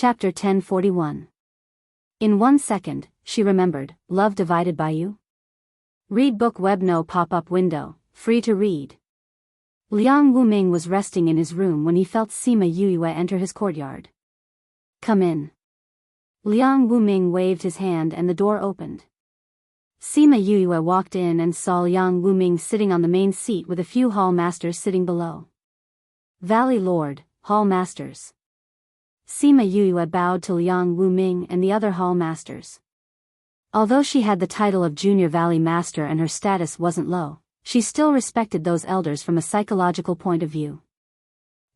Chapter 1041. In 1 second, she remembered, Love Divided by You? Read book web no pop-up window, free to read. Liang Wuming was resting in his room when he felt Sima Yuyue enter his courtyard. Come in. Liang Wuming waved his hand and the door opened. Sima Yuyue walked in and saw Liang Wuming sitting on the main seat with a few hall masters sitting below. Valley Lord, hall masters. Sima Yuyue bowed to Liang Wuming and the other hall masters. Although she had the title of Junior Valley Master and her status wasn't low, she still respected those elders from a psychological point of view.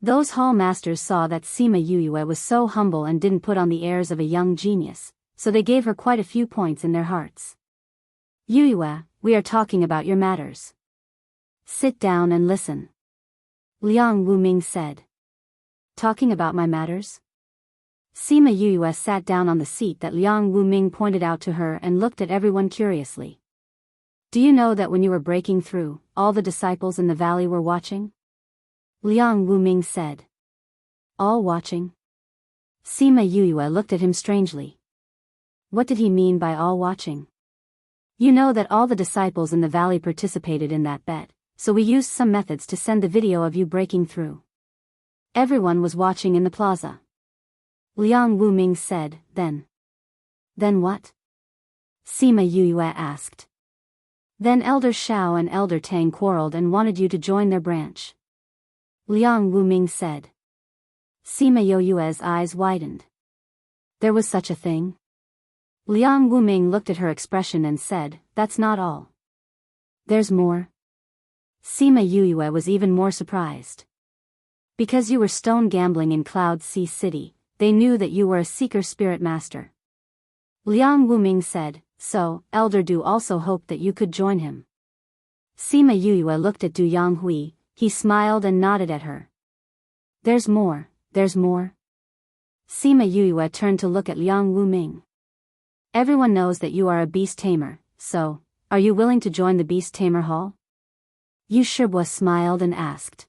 Those hall masters saw that Sima Yuyue was so humble and didn't put on the airs of a young genius, so they gave her quite a few points in their hearts. Yuyue, we are talking about your matters. Sit down and listen. Liang Wuming said. Talking about my matters? Sima Yuyue sat down on the seat that Liang Wuming pointed out to her and looked at everyone curiously. Do you know that when you were breaking through, all the disciples in the valley were watching? Liang Wuming said. All watching? Sima Yuyue looked at him strangely. What did he mean by all watching? You know that all the disciples in the valley participated in that bet, so we used some methods to send the video of you breaking through. Everyone was watching in the plaza. Liang Wuming said, Then what? Sima Yuyue asked. Then Elder Xiao and Elder Tang quarreled and wanted you to join their branch. Liang Wuming said. Sima Yuyue's eyes widened. There was such a thing? Liang Wuming looked at her expression and said, That's not all. There's more. Sima Yuyue was even more surprised. Because you were stone gambling in Cloud Sea City, they knew that you were a seeker spirit master. Liang Wuming said, So, Elder Du also hoped that you could join him. Sima Yuyue looked at Du Yanghui, he smiled and nodded at her. There's more. Sima Yuyue turned to look at Liang Wuming. Everyone knows that you are a beast tamer, so, are you willing to join the beast tamer hall? Yu Shibwa smiled and asked.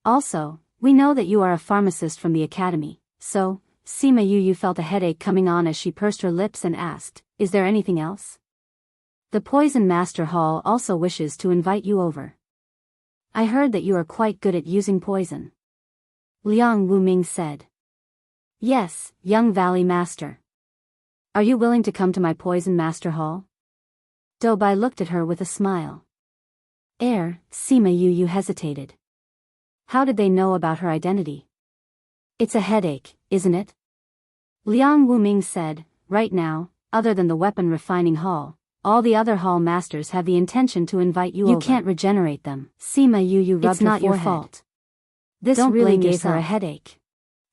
Also, we know that you are a pharmacist from the academy, so, Sima Yuyue felt a headache coming on as she pursed her lips and asked, Is there anything else? The Poison Master Hall also wishes to invite you over. I heard that you are quite good at using poison. Liang Wuming said. Yes, young Valley Master. Are you willing to come to my Poison Master Hall? Doubai looked at her with a smile. Sima Yuyue hesitated. How did they know about her identity? It's a headache, isn't it? Liang Wuming said, Right now, other than the weapon refining hall, all the other hall masters have the intention to invite you over. You can't regenerate them. Sima Yuyue rubbed her forehead. It's not your fault. This really gave her a headache.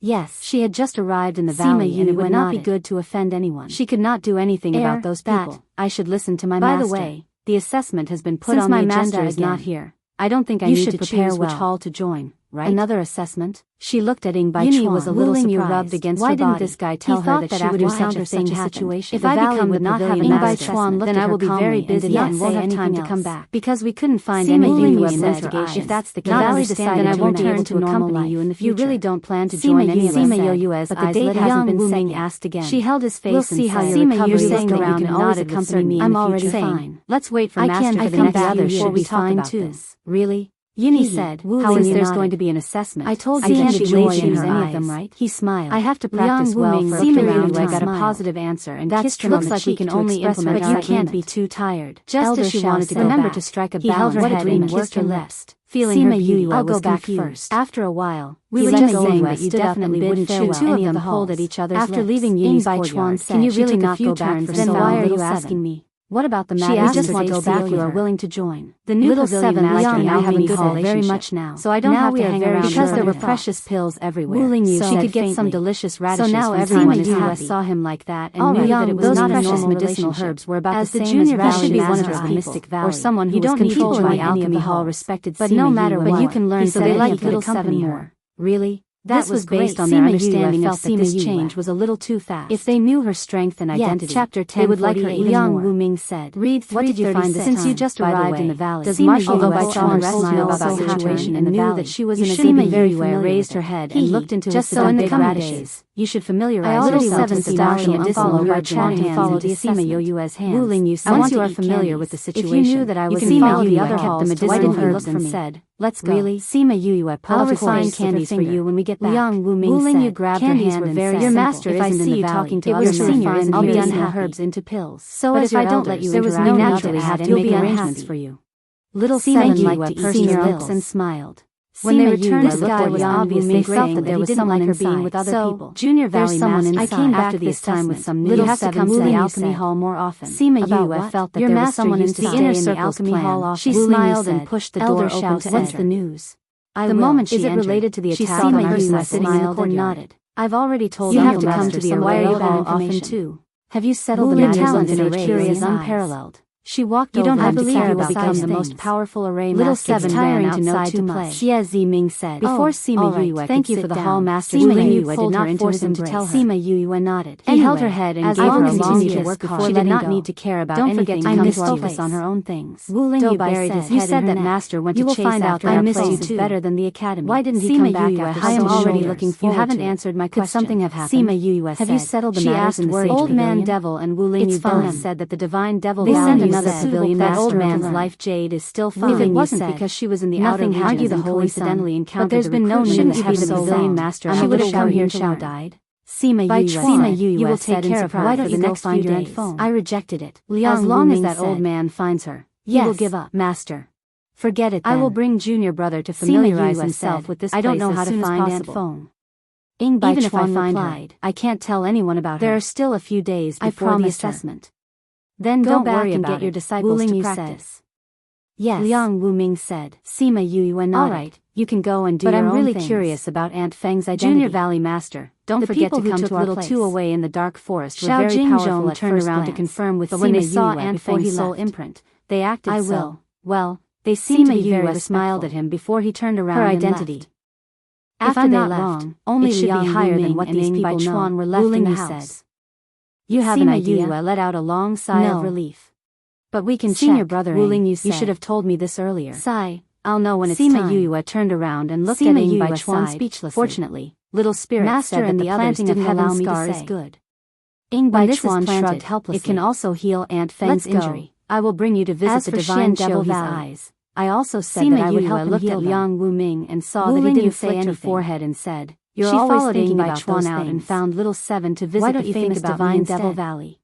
Yes, she had just arrived in the valley and it would not be good to offend anyone. She could not do anything about those people. I should listen to my master. By the way, the assessment has been put on the agenda. Since my master is not here, I don't think I need to choose which hall to join. Right? Another assessment? She looked at Ying Bai Chuan. Was a little surprised. Rubbed against Why didn't this guy tell her that she would encounter such a situation? If I become the not having Ying Bai Chuan, then I will be very busy and won't have time to come back. Because we couldn't find any Yuyue investigation. If that's the case, Valley decided then I won't turn to accompany you in the future. You really don't plan to join any of us. Sima Yuyue's eyes lit up. Liang Wuming asked again. She held his face and said, Sima, you're saying that you can always accompany me in the future. I'm already fine. Let's wait for Master for the next year before we talk about this. Really? Yini said, since there's going to be an assessment, I told you that she wouldn't choose any of them, right? He smiled. I have to practice well for a round. I got a positive answer and kissed her on the cheek. Looks like we can only implement, but you can't be too tired. Just as she wanted to go back, to strike a balance. He held her head and kissed her lips. Feeling her beauty, I'll go back first. After a while, we were just saying that you definitely wouldn't choose any of them hold at each other's lips. After leaving Yini's courtyard, can you really not go back for then why are you asking me? What about the matter? She just want to go back. You are willing to join. The new Little Pavilion Master and I have a good relationship very much now, so I don't have to hang around because there were precious pills everywhere. So she could get some delicious radishes. So now everyone is happy. Saw him like that and knew that it was not a normal medicinal herbs were about the same as Valley should be one of the Mystic Valley or someone who was controlled by Alchemy Hall respected. But no matter what, you can learn. So they like Little 7 more. Really? This was based on their understanding of that this change was a little too fast. If they knew her strength and identity, Chapter 10, they would like her even more. Liang Wuming said. Read 336. What did you find this time? Since you just arrived in the valley, does although by Chuan told you about the situation in the valley, that she was in a good very well, raised her head and looked into just so in the coming days. You should familiarize yourself with the doctrine and follow her chatting and follow the Sima Yoyu's hands. Wuling you said, once you are familiar with the situation, if you knew that I was following the other halls, why didn't you look for me? Said, let's go. Really? Sima Yoyue pulled out refine candies for you when we get back. Liang Wuming said, you grabbed her hand and said, your master isn't in the valley. It was seniors, I'll be unhappy. Herbs into pills. So as if I don't let you interact, there was no naturally had to make arrangements for you. Little Seven liked to eat her lips and smiled. When they returned, the sky was obviously felt that there was someone like her being with other people. Junior Valley Master, I came back this time with some news. Little Seven to the alchemy hall more often. Sima Yue felt that there was someone in the inner circle's plan. She smiled and pushed the door open to what's the news? The moment she entered, related to the attack on her sitting in the court nodded. I've already told you have to come to the Arroyo Hall often too. Have you settled the matters in a curious unparalleled? She walked over and declared will become the most powerful array master. Little Seven ran outside to play. Xie Ziming said. Before Sima Yue thank you for the hall master. Sima Yue did not force him to tell her. Sima Yue nodded. He held her head and gave her a long kiss before she did not need to care about anything. Don't forget to come to our place on her own things. Wu Lingyu buried his head in her neck. You said that master went to chase after our place better than the academy. Why didn't he come back after I am already looking forward to it. You haven't answered my question. Could something have happened? Sima Yue said. Have you settled the matters in the sage pavilion? Old man devil and Wu Lingyu both said that the divine devil sent another pavilion. Old man's life jade is still fine. If it wasn't because she was in the outer regions and coincidentally encountered but there's been no news. Shouldn't you be the pavilion master? She would have come here to died. Sima Yue will take care of her. Why don't you go find your phone? I rejected it. As long as that old man finds her, he will give up. Master, forget it. I will bring junior brother to familiarize himself with this. I don't know how to find Aunt phone. Even if I find her, I can't tell anyone about her. There are still a few days before the assessment. Then go back and get your disciples to practice. Yes, Liang Wuming said. Sima Yue nodded. All right, you can go and do your own things. But I'm really curious about Aunt Feng's identity. Junior Valley Master, don't forget to come to our place. Two away in the dark forest were very powerful. Turned around to confirm with Sima when they saw Aunt Feng's soul imprint, they acted I will. Well, they seemed to be very smiled at him before he turned around. Her identity. After I'm not wrong, only it should be higher than what these people know. Were left in the house. You have an idea? Sima Yue let out a long sigh of relief. But we can check. Senior brother, you should have told me this earlier. Sigh, I'll know when it's time. Sima Yue turned around and looked at Ing Bai Chuan speechlessly. Fortunately, little spirit Master said and the planting of heaven scar is good. Ing Bai Chuan shrugged helplessly. It can also heal Aunt Feng's injury. I will bring you to visit the divine devil's eyes. I also said that I would help him looked at Liang Wuming and saw that he didn't say anything. Her forehead and said, You're always thinking about Chuan out and found little Seven to visit the famous divine Devil Valley.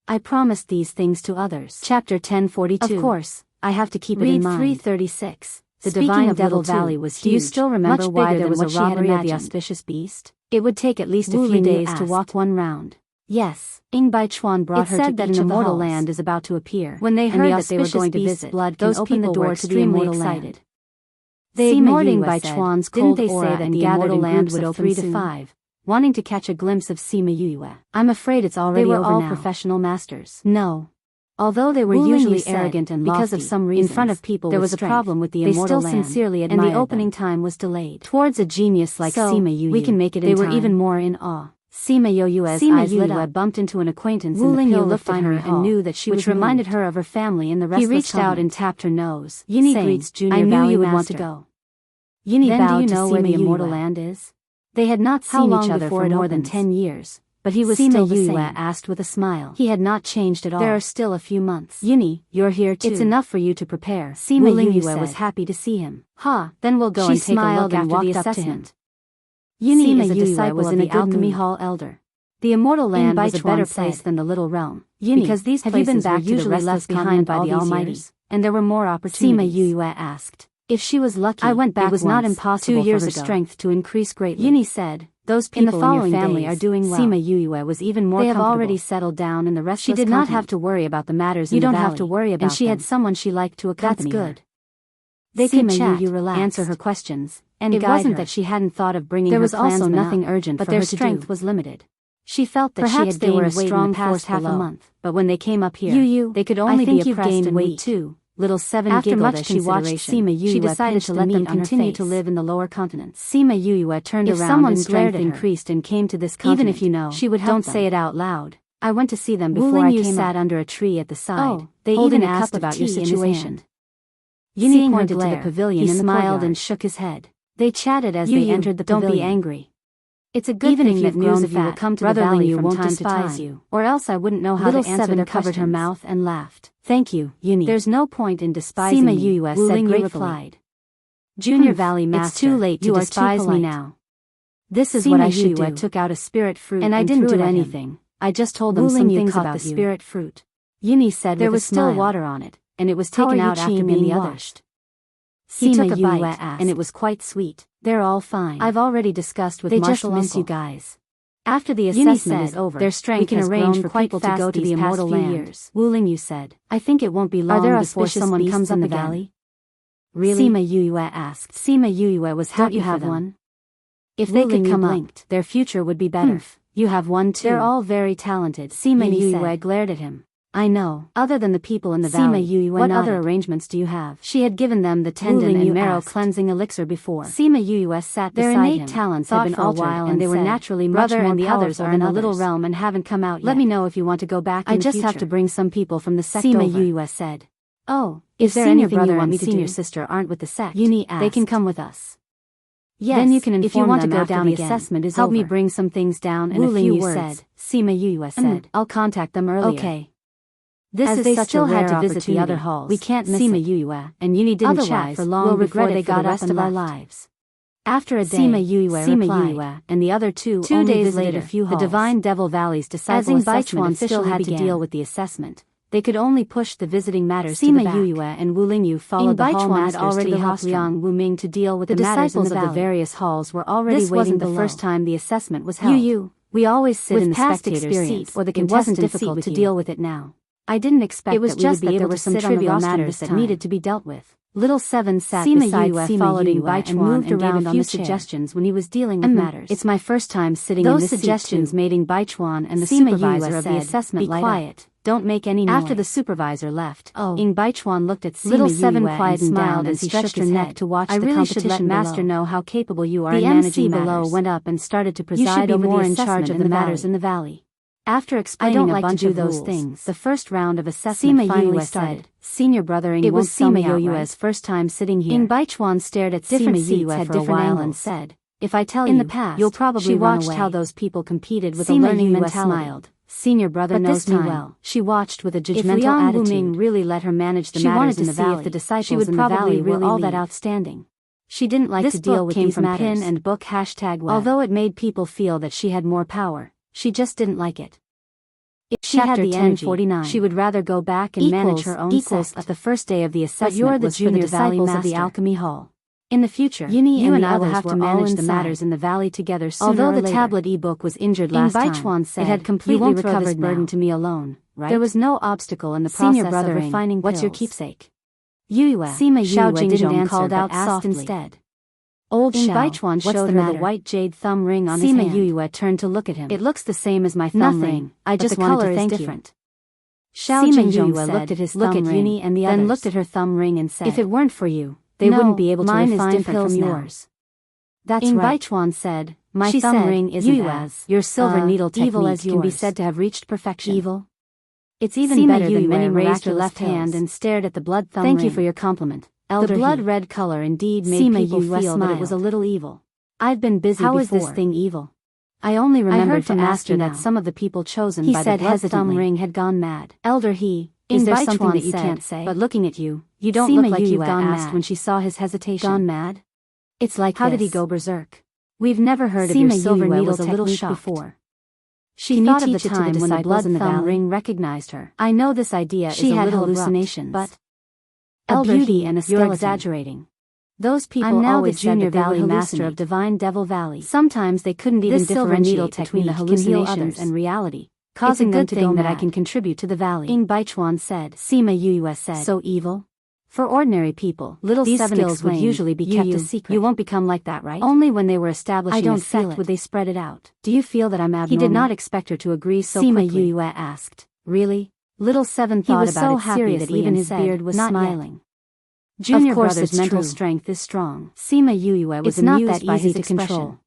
I promised these things to others. Chapter 1042. Of course, I have to keep it in mind. Read 336. The divine Devil Valley was huge. Do you still remember why there was a robbery of the auspicious beast? It would take at least a few days to walk one round. Yes, Ing Bai Chuan brought her to that an immortal land is about to appear. When they heard that they were going to visit, those people were extremely excited. They ignored Ing Bai Chuan's cold aura and gathered in groups of 3 to 5, wanting to catch a glimpse of Sima Yue. I'm afraid it's already over now. They were all professional masters. No. Although they were usually arrogant and lofty, because of some reason, in front of people there was a problem with the immortal land, sincerely and the opening time was delayed. Towards a genius like Sima Yue, we can make it in time. They were even more in awe. Sima Yue's eyes lit up, bumped into an acquaintance in the pale looked at her and knew that she was reminded her of her family and the restless. He reached out and tapped her nose, Yini greets Junior Valley you would want to go. Yini bowed to know where the immortal land is. They had not seen each other for more than 10 years, but he was still the same. Asked with a smile. He had not changed at all. There are still a few months. Yini, you're here too. It's enough for you to prepare. Sima Yue was happy to see him. Then we'll go and take a look after the assessment. Yini is a disciple of the Alchemy Hall Elder. The immortal land was a better place than the Little Realm, because these places were usually left behind by the Almighty, and there were more opportunities. Sima Yue asked. If she was lucky, I went back. It was not impossible 2 years for her strength to increase greatly. Yini said, those people in your family are doing well. Sima Yue was even more comfortable. They have already settled down in the restless continent. She did not have to worry about the matters in the valley. You don't have to worry about them. And she had someone she liked to accompany her. That's good. They could chat, answer her questions, and guide her. It wasn't that she hadn't thought of bringing her clansmen up. There was also nothing urgent for her to do. But their strength was limited. She felt that perhaps she had gained weight in the past half a month, but when they came up here, they could only be oppressed and weak too. Little Seven giggled as she watched Sima Yue. She decided to let them continue to live in the lower continents. Sima Yue turned around. If someone's strength increased and came to this continent, even if you know, she would help them. Don't say it out loud. I went to see them before I came. Wu sat under a tree at the side. Oh, they even asked about your situation. Yuni pointed to the pavilion and smiled and shook his head. They chatted as they entered the pavilion. Don't be angry. It's a good thing that news of you will come to the valley from time to time, or else I wouldn't know how to answer their questions. Little Seven covered her mouth and laughed. Thank you, Yuni. There's no point in despising me, Sima Yue said gratefully. Junior Valley Master, it's too late to despise me now. This is what I should do. Took out a spirit fruit and I didn't do anything. I just told them some things about the spirit fruit. Yuni said there was still water on it, and it was taken out after being washed. He took a bite, and it was quite sweet. They're all fine. I've already discussed with Marshall Uncle. They just miss you guys. After the assessment is over, their strength has grown for people to go to the immortal land. Wu Lingyu said, I think it won't be long before someone comes in the valley. Really? Sima Yue asked. Sima Yue was happy for them. If they could come linked, their future would be better. You have one too. They're all very talented. Sima Yue glared at him. I know. Other than the people in the valley, what other arrangements do you have? She had given them the tendon and marrow cleansing elixir before. Sima Yue sat beside him. Their innate talents had been altered and they were naturally much more powerful, and the others are in the little realm and haven't come out yet. Let me know if you want to go back in the future. I just have to bring some people from the sect over. Sima Yue said. Oh, if there anything you want me to do? Senior sister aren't with the sect. Yuni asked. They can come with us. Yes, then you can inform if you want to go down again. Assessment is help over. Me bring some things down and a few words. Sima Yue said. I'll contact them earlier. Okay. This is such a rare had to visit the other halls. We can't miss Sima Yue and Yuni didn't chat for long before they got up and left. After a day, Sima Yue and the other two days later, a few halls. The Divine Devil Valley's disciple assessment still had to deal with the assessment. They could only push the visiting matters to the back. Sima Yue and Wu Lingyu followed the hall masters already to the helped Liang Wu Ming to deal with the disciples of the various halls were already waiting. This wasn't the first time the assessment was held. We always sit in the spectator's seat or the contestant seat to deal with it now. I didn't expect that we would be able to sit on the matters that needed to be dealt with. Little Seven sat beside Sima followed Yue and moved around on the suggestions when he was dealing with matters. It's my first time sitting in this seat. Those suggestions made Ing Baichuan and the supervisor of the assessment light up. Be quiet. Don't make any noise. After the supervisor left, Ing Baichuan looked at Sima Little Seven quiet and smiled as he stretched her neck to watch the competition. I really should let Master know how capable you are in managing matters. The MC below went up and started to preside over the assessment in the matters in the valley. After explaining a bunch of those things, the first round of assessment finally started. Senior brother Ing was Sima Yue's first time sitting here. Ing Baichuan stared at Sima Yue for a while and said, if I tell you, in the past, you'll probably watched how those people competed with a learning mentality. Smiled. Senior brother knows me well. She watched with a judgmental attitude. If Liang Wuming really let her manage the matters in the valley, if the disciples in the valley were all that outstanding. She didn't like to deal with these matters. Pin and book #web. Although it made people feel that she had more power, she just didn't like it. If she had the energy, she would rather go back and manage her own sect. At the first day of the assessment, but you're the junior disciples of the alchemy hall. In the future, you and I will have to manage the matters in the valley together sooner or later. Although the tablet e-book was injured last time, it had completely recovered this burden to me alone, right? There was no obstacle in the process of refining pills. What's your keepsake? Sima Yue didn't answer, called out soft instead. Old Ing Baichuan showed her the white jade thumb ring on his hand. Sima Yue turned to look at him. It looks the same as my thumb ring. I just wanted to thank you. Sima Yue looked at his thumb ring, and then looked at her thumb ring and said, if it weren't for you, they wouldn't be able to refine pills from yours. That's right. Baichuan said, my thumb ring isn't as your silver needle technique evil as can be said to have reached perfection. Evil? It's even better than many raised her left hand and stared at the blood thumb ring. Thank you for your compliment. Elder, the blood-red color indeed made people feel that it was a little evil. I've been busy before. How is this thing evil? I only remembered to ask you that some of the people chosen by the blood thumb ring had gone mad. Elder is there something that you can't say? But looking at you, you don't look like you've gone mad. When she saw his hesitation. Gone mad? It's like how did he go berserk? We've never heard of your silver needle technique before. She thought of the time when the blood thumb ring recognized her. I know this idea is a little hallucinations, but a beauty and a skeleton. You're exaggerating. Those people always said that they were the master of Divine Devil Valley. Sometimes they couldn't even differentiate between the hallucinations and reality, causing them to go mad. That I can contribute to the valley. Ing Baichuan said. Sima Yue said. So evil? For ordinary people, these skills would usually be kept a secret. You won't become like that, right? Only when they were establishing a sect would they spread it out. Do you feel that I'm abnormal? He did not expect her to agree so quickly. Sima Yue asked. Really? Little Seven thought about it seriously that even his beard was smiling. Junior brother's mental strength is strong. Sima Yuyue was amused by his expression.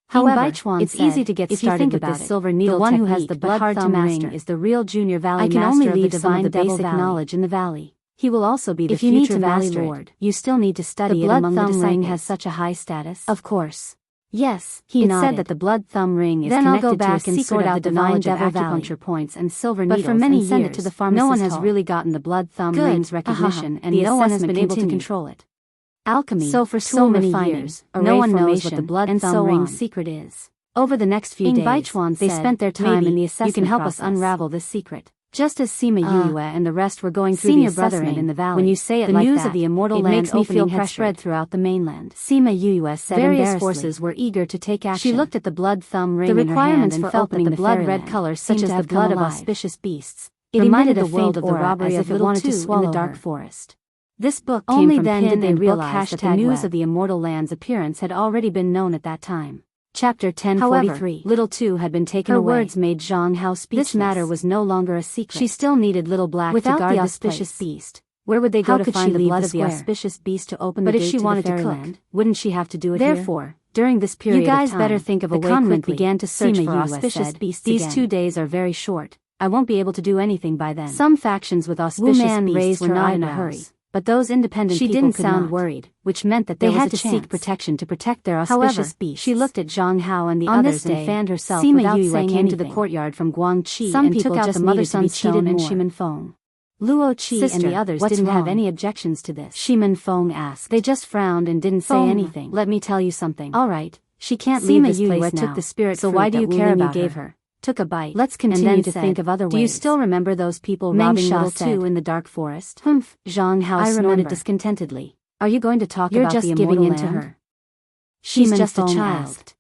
However, it's easy to get started with this silver needle technique. The one who has the blood thumb ring is the real Junior Valley Master. I can only leave some of the basic knowledge in the valley. He will also be the future Valley Lord. You still need to study it among the disciples. The blood thumb ring has such a high status. Of course. Yes, he nodded. Said that the blood thumb ring is connected to a secret and sort out the divine devil acupuncture points and silver needles. But for many years, send it to the pharmacist. No one has really gotten the blood thumb ring's recognition, and no one has been able to control it. Alchemy. So for so many years, no one knows what the blood thumb ring's secret is. Over the next few days, they spent their time in the assessment process. You can help us unravel this secret. Just as Sima Yuyue and the rest were going through the assessment in the valley, when you say it like that, the news of the immortal land opening had spread throughout the mainland. Sima Yuyue said various forces were eager to take action. She looked at the blood thumb ring in her hand and felt that the blood red color such as the blood of auspicious beasts. It reminded the world of the robbery as if it wanted to swallow in the dark forest. This book came only then did they realize that the news of the immortal land's appearance had already been known at that time. Chapter 1043. However, Little Two had been taken away. Her words made Zhang Hao speechless. This matter was no longer a secret. She still needed Little Black to guard the auspicious beast. Where would they go to find the blood of the auspicious beast to open the gate to the fairyland? Wouldn't she have to do it here? Therefore, during this period of time, you guys better think of a way quickly. Began to search for auspicious beasts. These 2 days are very short. I won't be able to do anything by then. Some factions with auspicious beasts were not in a hurry. But those independent people didn't sound worried, which meant that they had to seek protection to protect their auspicious beasts. She looked at Zhang Hao and the others and fanned herself without saying anything. Came to the courtyard from Guangqi and took out the mother-son stone and Shimen Feng. Luo Qi and the others didn't have any objections to this. Shimen Feng asked. They just frowned and didn't say anything. Let me tell you something. All right, she can't leave this place now. Took the spirit so why do you care about her? Took a bite. Let's continue to think of other ways. Do you still remember those people robbing Little Two in the dark forest? Humph. Zhang Hao snorted discontentedly. Are you going to talk about the immortal land? You're just giving in to her. She's just a child.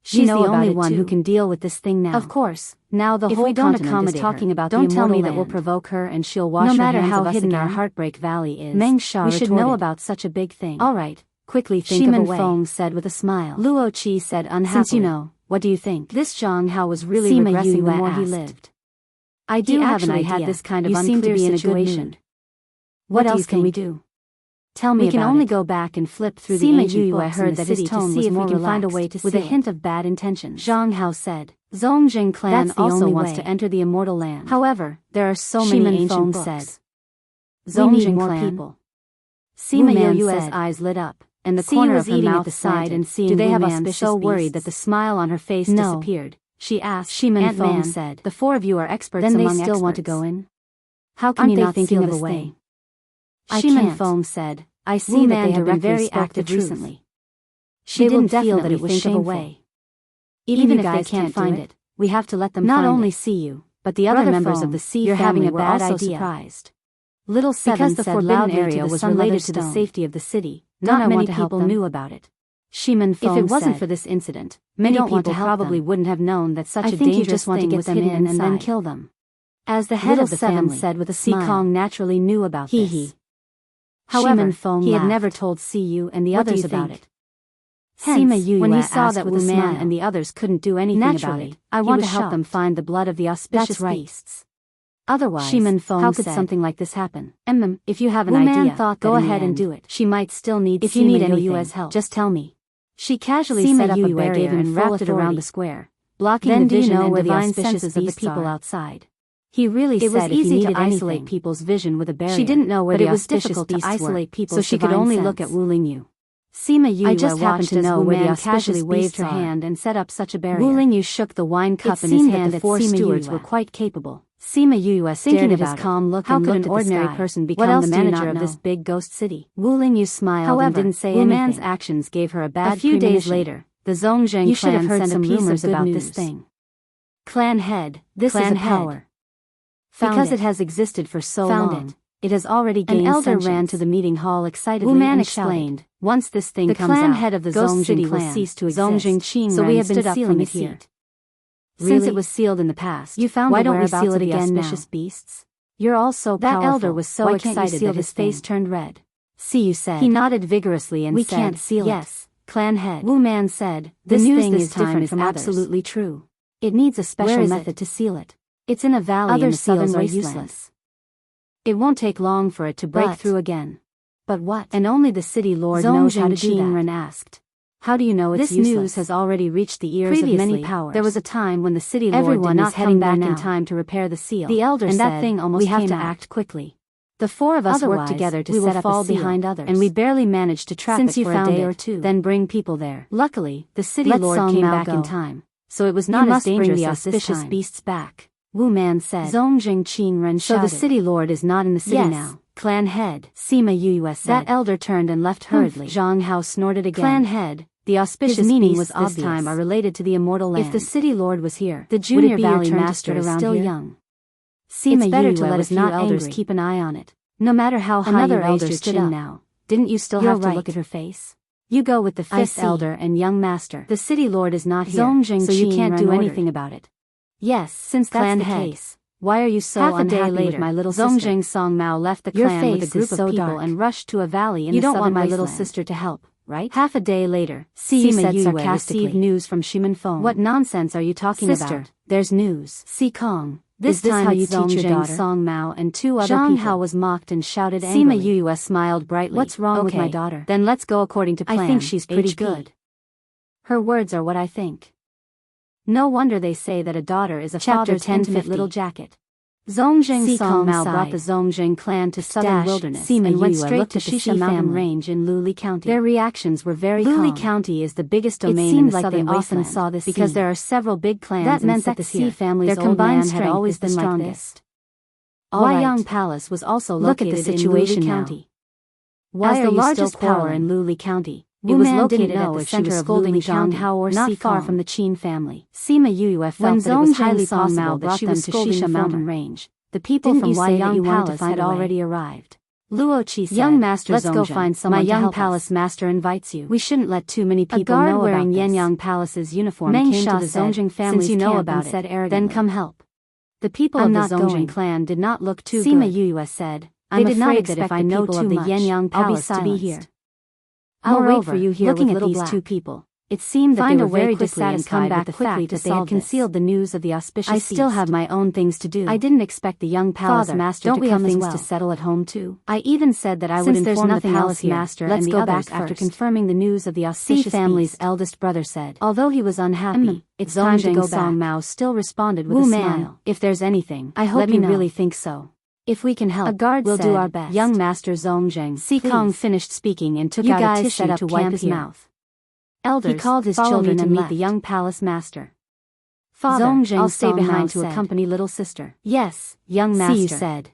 She's the only one who can deal with this thing now. Of course. Now the whole continent is talking about the immortal land. Don't tell me that will provoke her and she'll wash her hands of us again. No matter how hidden our Heartbreak Valley is, Meng Sha retorted. We should know about such a big thing. All right. Quickly think of a way. Shimen Feng said with a smile. Luo Qi said unhappily. Since you know, what do you think? This Zhang Hao was really regressing the more he lived. I do have an idea. Had this kind of unclear situation. What else can we do? Tell me about it. We can only go back and flip through the ancient books in the city to see if we can find a way to seal it. With a hint of bad intentions. Zhang Hao said. Zongjing clan also wants to enter the immortal land. However, there are so many ancient books. Zongjing clan. Sima Yue's eyes lit up. And the corner of her mouth sighed and seeing they have auspicious so worried that the smile on her face disappeared. She asked. Shimen Feng said, the four of you are experts among experts. Then they still want to go in? How can you not thinking of a way? Shimen Feng said, I see that they have been very active recently. She didn't feel that it was shameful. Even if they can't find it, we have to let them not only see you, but the other members of the Sea family were also surprised. Little Seven said the forbidden area was related to the safety of the city. Not many people knew about it. Shimen Feng said, if it wasn't for this incident, many people probably wouldn't have known that such a dangerous thing was hidden and then kill them. As the head of the family said with a smile, Kong naturally knew about this. However, he had never told Siyu and the others about it. Hence, when he saw that Wu Man and the others couldn't do anything about it, I want to help them find the blood of the auspicious beasts. Otherwise, how could something like this happen? If you have an idea, go ahead and do it. She might still need if you need anything's help. Just tell me. She casually set up a barrier and wrapped it around the square, blocking the vision and divine senses of the people outside. He really said it was easy to isolate people's vision with a barrier. She didn't know where the auspicious beasts were, so she could only look at Wu Lingyu. Sima Yu just happened to know where the auspicious waved her hand and set up such a barrier. Wu Lingyu shook the wine cup in his hand. The four stewards were quite capable. Sima Yue stared at his calm look and looked at the sky. How could an ordinary person become the manager of this big ghost city? Wu Lingyu smiled and didn't say anything. Wu Man's actions gave her a bad premonition. A few days later, the Zongjing clan sent some rumors about this thing. Clan head, this is a power. Because it has existed for so long, it has already gained sentience. An elder ran to the meeting hall excitedly. Wu Man explained, once this thing comes out, the clan head of the Zongjing city will cease to exist, so we have been sealing it here. Since it was sealed in the past, you found why don't we seal it again now? Beasts? You're all so powerful. That elder was so excited that his face turned red. Siyu said. He nodded vigorously and said, we can't seal it. Yes, clan head. Wu Man said, the news this time is absolutely true. It needs a special method to seal it. It's in a valley Other in the southern seals are wasteland. useless. It won't take long for it to break through again. But what? And only the city lord knows how to do that. Ren asked. How do you know it's useless? This news has already reached the ears of many powers. There was a time when the city lord did not come back in time to repair the seal. The elder said, that thing almost we have to act quickly. The four of us worked together to set up a seal, behind others, and we barely managed to trap it for a day or two, then bring people there. Luckily, the city lord came back in time, so it was not as dangerous as the auspicious beasts back. Wu Man said. Zongjing Qinren shouted. So the city lord is not in the city now. Clan head. Sima Yuyue said. That elder turned and left hurriedly. Zhang Hao snorted again. Clan head. The auspicious meaning was obvious. This time are related to the immortal land. If the city lord was here, the junior valley master is still young. It's better to let a few elders keep an eye on it. No matter how high you raised your chin now, didn't you still have to look at her face? You go with the fifth elder and young master. The city lord is not here, so you can't do anything about it. Yes, since that's the case. Why are you so unhappy with my little sister? Zongjing Song Mao left the clan with a group of people and rushed to a valley in the southern wasteland. You don't want my little sister to help, right? Half a day later, Sima Yue received news from Shimen Feng. What nonsense are you talking about? There's news. Si Kong. This time how you teach your daughter? Song Mao and two other people. Zhang Hao was mocked and shouted angrily. Sima Yue smiled brightly. What's wrong with my daughter? Then let's go according to plan. I think she's pretty good. Her words are what I think. No wonder they say that a daughter is a father's intimate little jacket. Zongjing Song Mao brought the Zongjing clan to southern wilderness and went straight to Shisha Mountain Range in Luli County. Their reactions were very calm. Luli County is the biggest domain in the southern wasteland often saw this because there are several big clans. That meant that the Xi family's old man had always been the strongest. Huayang Palace was also located in Luli County. As the largest power in Luli County, it was located at the center of Luli County, not far from the Qin family. Sima Yue felt that it was highly possible that she was scolding Shisha Mountain Range. The people from Huayang Palace had already arrived. Luo Qi said, "Young Master Zongjing, let's go find someone to help us. My young palace master invites you. We shouldn't let too many people know about this." A guard wearing Yanyang Palace's uniform came to the Zongjing family's camp and said arrogantly, "Then come help." The people of the Zongjing clan did not look too good. Sima Yue said, "I'm afraid that if I know too much, I'll be silenced to be here. I'll wait for you here with these two people." It seemed that they were very dissatisfied with the fact that they had concealed the news of the auspicious beast. I still have my own things to do. I didn't expect the young palace master to come as well. Don't we have things to settle at home too? I even said that I would inform the palace master and the others after confirming the news of the auspicious beast. Family's eldest brother said. Although he was unhappy, it's time to go back. Song Mao still responded with a smile. If there's anything, I hope you really think so. If we can help, a guard we'll do our best. Young Master Zongjing. Si Kong finished speaking and took out a tissue to wipe his mouth. Elders, he called his children to meet the young palace master. Father, I'll stay behind to accompany little sister. Yes, young master said.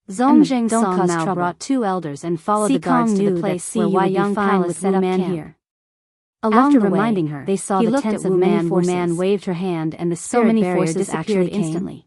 Zongjing Song Mao brought two elders and followed the guards to the place where Huayang Palace set up camp here. After reminding her, they saw the tents of many forces. Wu Man waved her hand and the spirit barrier disappeared instantly.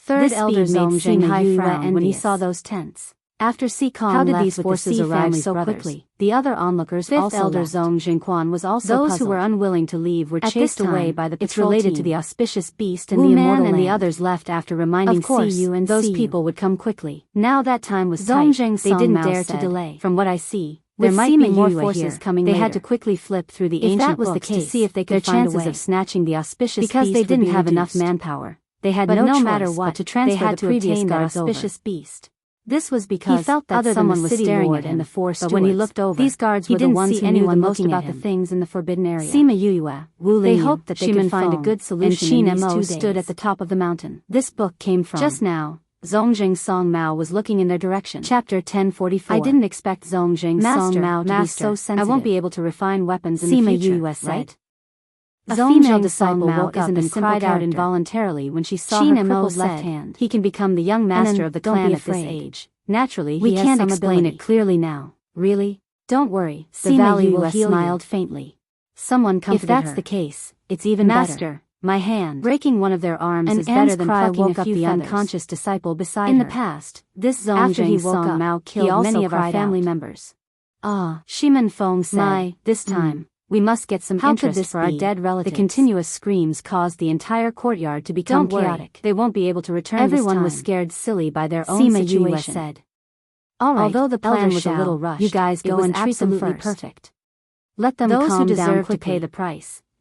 Third elder Zongjing Hai frowned when he saw those tents. After Si Kong how did these forces arrive so quickly? The other onlookers also elder Zongjing Quan was also those puzzled. Who were unwilling to leave were chased away by the patrol related to the auspicious beast and the immortal land. And the others left after reminding Siyu and those people would come quickly. Now that time was tight. They didn't dare to delay. From what I see, there might be more forces coming later. They had to quickly flip through the ancient books to see if they could find a way. Their chances of snatching the auspicious beast because they didn't have enough manpower. They had no matter what to transfer the previous auspicious beast. This was because he felt that someone was staring at him in the four stewards. But when he looked over, these guards were the ones who knew the most about the things in the forbidden area. Sima Yue, Wu They hoped that they could find a good solution and Qin Mo stood at the top of the mountain. This book came from. Just now, Zongjing Song Mao was looking in their direction. Chapter 1044. I didn't expect Zongjing Song Mao to be so sensitive. I won't be able to refine weapons in the future, Sima Yue said. Right? A female disciple woke up and cried out involuntarily when she saw her crippled left hand. He can become the young master of the clan at this age. Naturally, we can't explain it clearly now. Really? Don't worry, the valley will heal. Smiled faintly. Someone comforted her. If that's the case, it's even better. My hand. Breaking one of their arms is better than plucking a few the unconscious disciple beside her. In the past, this Zongjing Song Mao killed many of our family members. Ah, Shimen Feng said. This time. We must get some interest for our dead relatives. The continuous screams caused the entire courtyard to become chaotic. They won't be able to return this time. Everyone was scared silly by their own situation. Said. All right, although the plan was a little rushed, you guys go and treat them first. Let them those who deserve to pay the price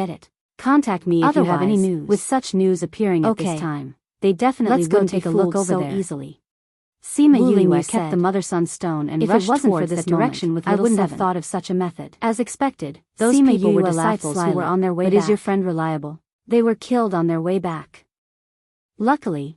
get it. Contact me if you have any Otherwise, news. With such news appearing at Okay. this time, they definitely Let's go wouldn't take be a look fooled over so there. easily. Sima Wu Yue Lingyu kept the said. mother-son stone and If it rushed wasn't for towards this that direction moment, with I little wouldn't have Seven. thought of such a method. As expected, those Sima people were Yue laughed disciples who were slyly. on their way But back. is your friend reliable? They were killed on their way back. Luckily,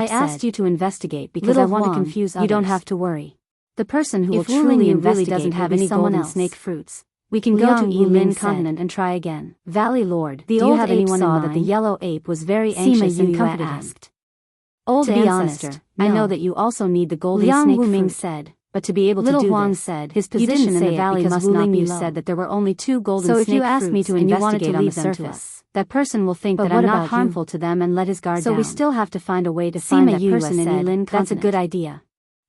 I asked you to investigate because I want to confuse others. You don't have to worry. The person who will truly investigate doesn't have any golden snake fruits. We can go to Elin continent and try again. Valley Lord, the old ape saw that the yellow ape was very anxious and comforted him. Old ancestor, I know that you also need the golden snake fruit. Liang Wuming said, but to be able to do Huang this, said, his position in the valley must not be low. Said that there were only 2 golden snake fruits. So if you ask me to investigate on the surface, that person will think that I'm not harmful to them and let his guard down. So we still have to find a way to find that person in Elin continent. That's a good idea.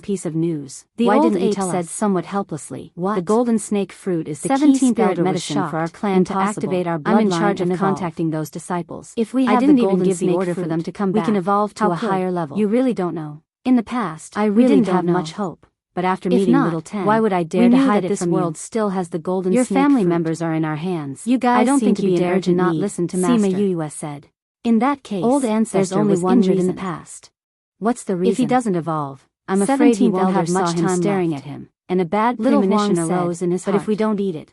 piece of news. The Why old didn't you ape tell said us? somewhat helplessly. What? The golden snake fruit is the 17th key spirit elder was medicine shocked. for our clan to Impossible. activate our I'm in bloodline charge of and evolve. contacting those disciples. If we I have didn't the even golden give the snake order for fruit, them to come we back. can evolve to How a could? higher level. You really don't know. In the past, I we really didn't don't have know. much hope. But after If meeting not, Little Ten, why would I dare we to knew hide that it this from world you? still has the golden Your snake family fruit. members are in our hands. You guys I don't seem think to you be in dare to urgent not need, listen to Sima Master. Yuyue said. In that case, Old ancestor there's only was one injured reason. in the past. What's the reason? If he doesn't evolve, I'm afraid he 17th won't have elder much saw him time staring left. at him, and a bad Little premonition Huang said, arose in his but heart. if we don't eat it,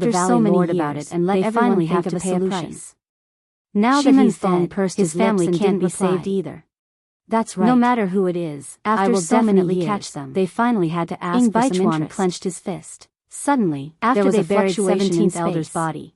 told the valley lord about it and let everyone think of a solution. Now that he's dead, his family can't be saved either. That's right. No matter who it is, I will definitely catch them. They finally had to ask for some interest. clenched his fist. Suddenly, After there was they a buried fluctuation in 17th Elder's space. body,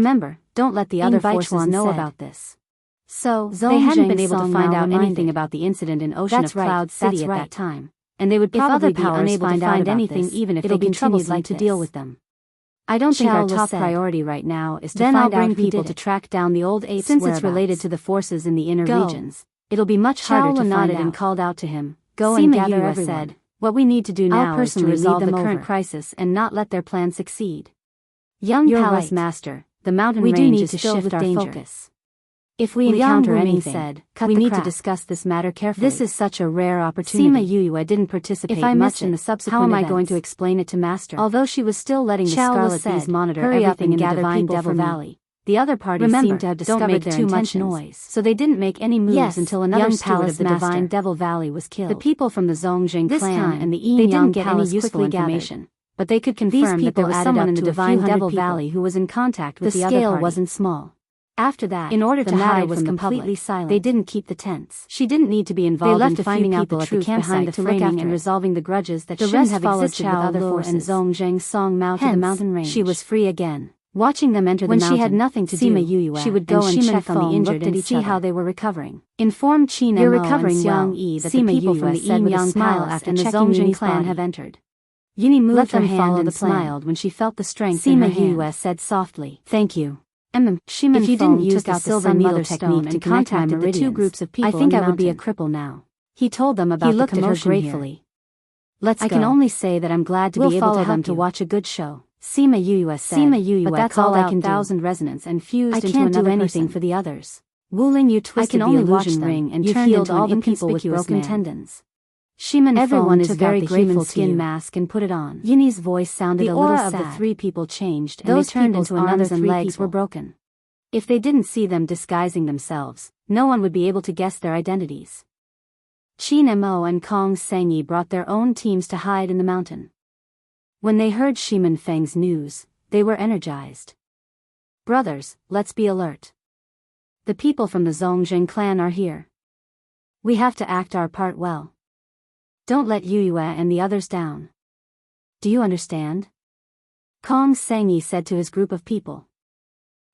Remember, don't let the other forces know about this. So, they hadn't been able to find out anything about the incident in Ocean of Cloud City at that time, and they would probably be unable to find anything even if they continued to deal with them. I don't think our top priority right now is to find out people to track down the old apes since it's related to the forces in the inner regions. It'll be much harder to find out. Nodded and called out to him. Go and gather everyone. Said, what we need to do now is to resolve the current crisis and not let their plan succeed. Young Palace Master, the mountain range is filled with danger. If we Liang encounter Wuming anything, said, we need to crap. discuss this matter carefully. This is such a rare opportunity. Sima Yuyue didn't participate If I much miss in it, the subsequent how am I events. going to explain it to Master? Although she was still letting the Xiao Scarlet said, Bees monitor hurry up everything and in the gather Divine people Devil for me. Valley, the other parties Remember, seemed to have don't discovered make their too much intentions, noise. so they didn't make any moves until another young steward Palace of the Master. Divine Devil Valley was killed. The people from the Zongjing This clan time, and the they didn't Yin get Palace any useful quickly information, but they could confirm These that people there was added someone up in the to a Divine few Devil hundred people. Valley who was in contact with The the other scale party. wasn't small. After that, In order the to matter hide was from the completely public, silent. they didn't keep the tents. She didn't need to be involved left in a few finding out the people at the truth behind campsite the to look framing after and it. resolving the grudges that The shouldn't rest have followed existed Xiao with other Lu forces. and Zongjing Song Mao to the Hence, mountain range. she was free again. Watching them enter When the mountain, she had nothing to Sima do, Yuyue she would go and Shimen check on the Feng injured looked at and each see other. how they were recovering. Inform Qin You're Mo recovering and well, Xiang Yi that Sima the people Yuyue from the said with a Yin smile Palace after and the checking Zongjing Yini's clan body. have entered. Yini moved Let her her hand hand and and smiled smiled when she felt the strength in Sima her hand. Yuyue said softly, Thank you. Shimen If you Feng didn't use took the out the silver Sun needle Mother technique stone and and contacted contacted the two meridians, groups of people I think in the I would be a mountain. cripple now. He told them about He the looked at her commotion here. gratefully. Let's I go. can only say that I'm glad to We'll be able follow to help them to you. watch a good show. Sima Yuyue said, Sima Yuyue but that's called all I out can do. 1,000 resonance and fused I into can't do another anything person. for the others. Wu Ling Yu I twisted can the only watch illusion them. ring and You've turned healed into all an the people with inconspicuous broken man. tendons. Shimen Everyone Feng is took very out the human grateful to skin you. mask and put it on. Yini's voice sounded The a little aura of sad. the three people changed and Those they turned people's into another arms and three legs people. were broken. If they didn't see them disguising themselves, no one would be able to guess their identities. Qin Mo and Kong Sengyi brought their own teams to hide in the mountain. When they heard Shimen Feng's news, they were energized. Brothers, let's be alert. The people from the Zongjing clan are here. We have to act our part well. Don't let Yuyue and the others down. Do you understand? Kong Sengyi said to his group of people.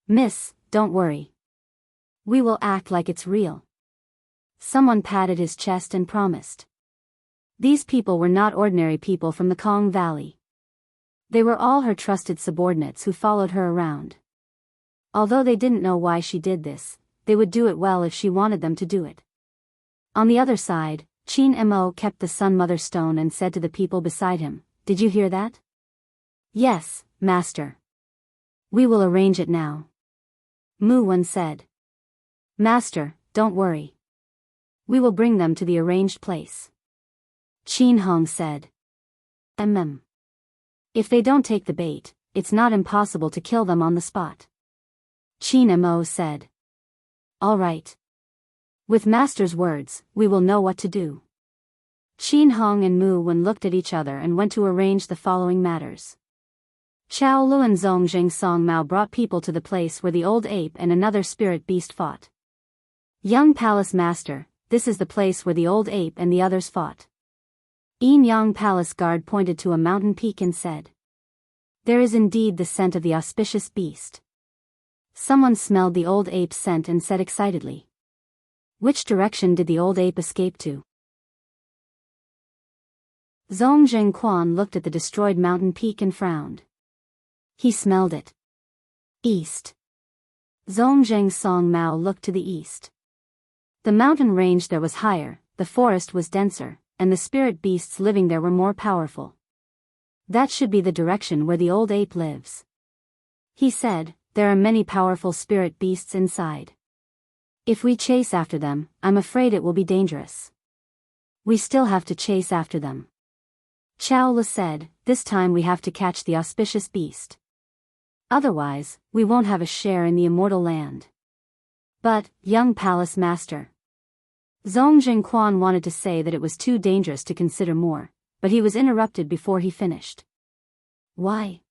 Miss, don't worry. We will act like it's real. Someone patted his chest and promised. These people were not ordinary people from the Kong Valley. They were all her trusted subordinates who followed her around. Although they didn't know why she did this, they would do it well if she wanted them to do it. On the other side, Qin Mo kept the Sun Mother Stone and said to the people beside him, Did you hear that? Yes, Master. We will arrange it now. Mu Wen said. Master, don't worry. We will bring them to the arranged place. Qin Hong said. If they don't take the bait, it's not impossible to kill them on the spot. Qin Mo said. All right. With Master's words, we will know what to do. Qin Hong and Mu Wen looked at each other and went to arrange the following matters. Chao Lu and Zongjing Song Mao brought people to the place where the old ape and another spirit beast fought. Young Palace Master, this is the place where the old ape and the others fought. Yin Yang Palace Guard pointed to a mountain peak and said. There is indeed the scent of the auspicious beast. Someone smelled the old ape's scent and said excitedly. Which direction did the old ape escape to? Zongjing Quan looked at the destroyed mountain peak and frowned. He smelled it. East. Zongjing Song Mao looked to the east. The mountain range there was higher, the forest was denser, and the spirit beasts living there were more powerful. That should be the direction where the old ape lives. He said, there are many powerful spirit beasts inside. If we chase after them, I'm afraid it will be dangerous. We still have to chase after them. Chao Lu said, this time we have to catch the auspicious beast. Otherwise, we won't have a share in the immortal land. But, young palace master. Zongjing Quan wanted to say that it was too dangerous to consider more, but he was interrupted before he finished. Why?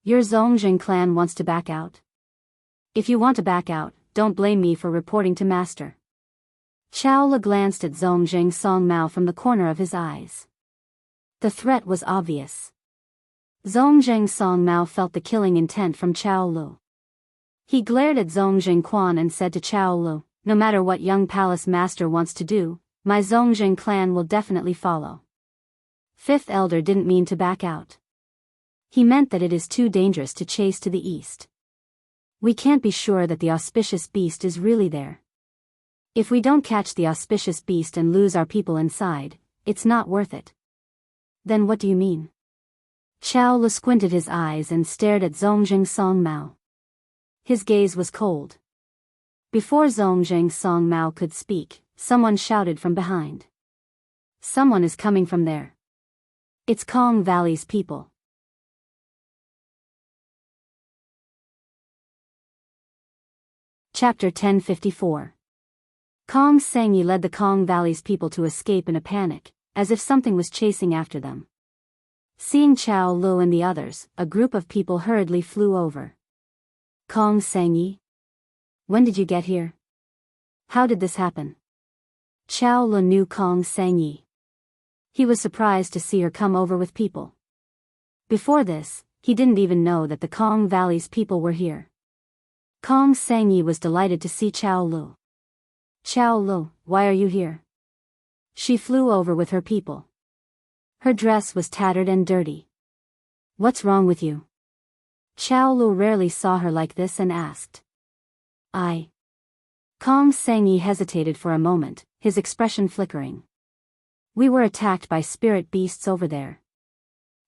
Your Zongjing clan wants to back out? If you want to back out, don't blame me for reporting to master. Chao Lu glanced at Zongjing Song Mao from the corner of his eyes. The threat was obvious. Zongjing Song Mao felt the killing intent from Chao Lu. He glared at Zongjing Quan and said to Chao Lu, no matter what young palace master wants to do, my Zongjing clan will definitely follow. Fifth elder didn't mean to back out. He meant that it is too dangerous to chase to the east. We can't be sure that the auspicious beast is really there. If we don't catch the auspicious beast and lose our people inside, it's not worth it. Then what do you mean? Chao Lu squinted his eyes and stared at Zongjing Song Mao. His gaze was cold. Before Zhongjing Song Mao could speak, someone shouted from behind. Someone is coming from there. It's Kong Valley's people. Chapter 1054. Kong Sangyi led the Kong Valley's people to escape in a panic, as if something was chasing after them. Seeing Chao Lu and the others, a group of people hurriedly flew over. Kong Sangyi? When did you get here? How did this happen? Chao Lu knew Kong Sangyi. He was surprised to see her come over with people. Before this, he didn't even know that the Kong Valley's people were here. Kong Sangyi was delighted to see Chao Lu. Chao Lu, why are you here? She flew over with her people. Her dress was tattered and dirty. What's wrong with you? Chao Lu rarely saw her like this and asked. Kong Sangyi hesitated for a moment, his expression flickering. We were attacked by spirit beasts over there.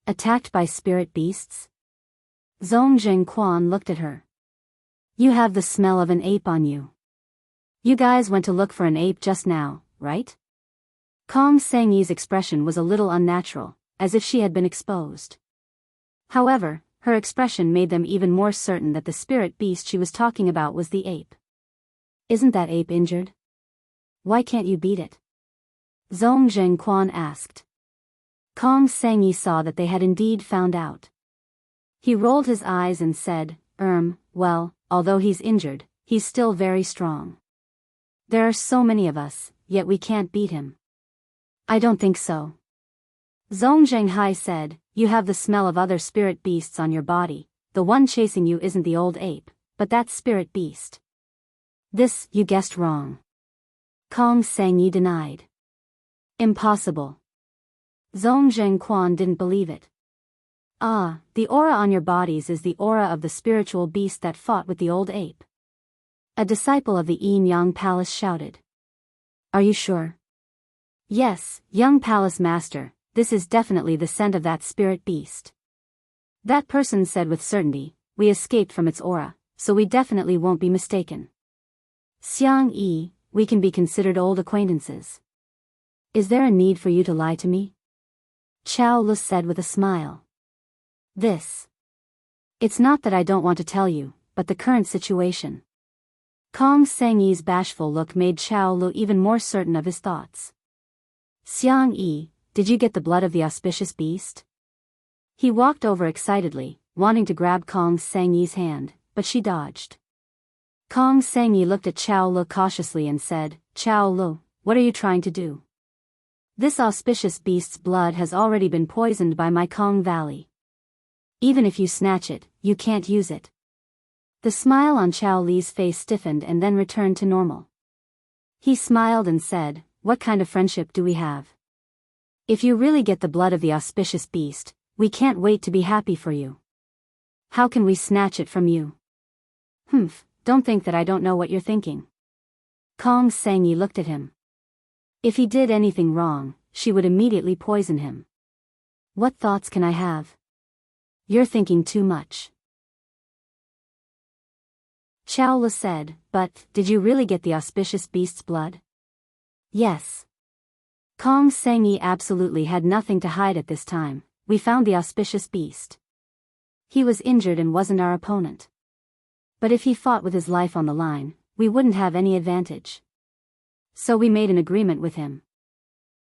Attacked by spirit beasts? Zongjing Quan looked at her. You have the smell of an ape on you. You guys went to look for an ape just now, right? Kong Sangyi's expression was a little unnatural, as if she had been exposed. However, her expression made them even more certain that the spirit beast she was talking about was the ape. Isn't that ape injured? Why can't you beat it? Zongjing Quan asked. Kong Sangyi saw that they had indeed found out. He rolled his eyes and said, well, although he's injured, he's still very strong. There are so many of us, yet we can't beat him. I don't think so. Zongjing Hai said, you have the smell of other spirit beasts on your body. The one chasing you isn't the old ape, but that spirit beast. This, you guessed wrong. Kong Sangyi denied. Impossible. Zongjing Quan didn't believe it. The aura on your bodies is the aura of the spiritual beast that fought with the old ape. A disciple of the Yin Yang Palace shouted. Are you sure? Yes, young palace master, this is definitely the scent of that spirit beast. That person said with certainty, we escaped from its aura, so we definitely won't be mistaken. Xiang Yi, we can be considered old acquaintances. Is there a need for you to lie to me? Chao Lu said with a smile. It's not that I don't want to tell you, but the current situation. Kong Sangyi's bashful look made Chao Lu even more certain of his thoughts. Xiang Yi, did you get the blood of the auspicious beast? He walked over excitedly, wanting to grab Kong Sangyi's hand, but she dodged. Kong Sangyi looked at Chao Lu cautiously and said, Chao Lu, what are you trying to do? This auspicious beast's blood has already been poisoned by my Kong Valley. Even if you snatch it, you can't use it. The smile on Chao Li's face stiffened and then returned to normal. He smiled and said, what kind of friendship do we have? If you really get the blood of the auspicious beast, we can't wait to be happy for you. How can we snatch it from you? Don't think that I don't know what you're thinking. Kong Sangyi looked at him. If he did anything wrong, she would immediately poison him. What thoughts can I have? You're thinking too much. Chao Lu said, but, did you really get the auspicious beast's blood? Yes. Kong Sangyi absolutely had nothing to hide at this time. We found the auspicious beast. He was injured and wasn't our opponent. But if he fought with his life on the line, we wouldn't have any advantage. So we made an agreement with him.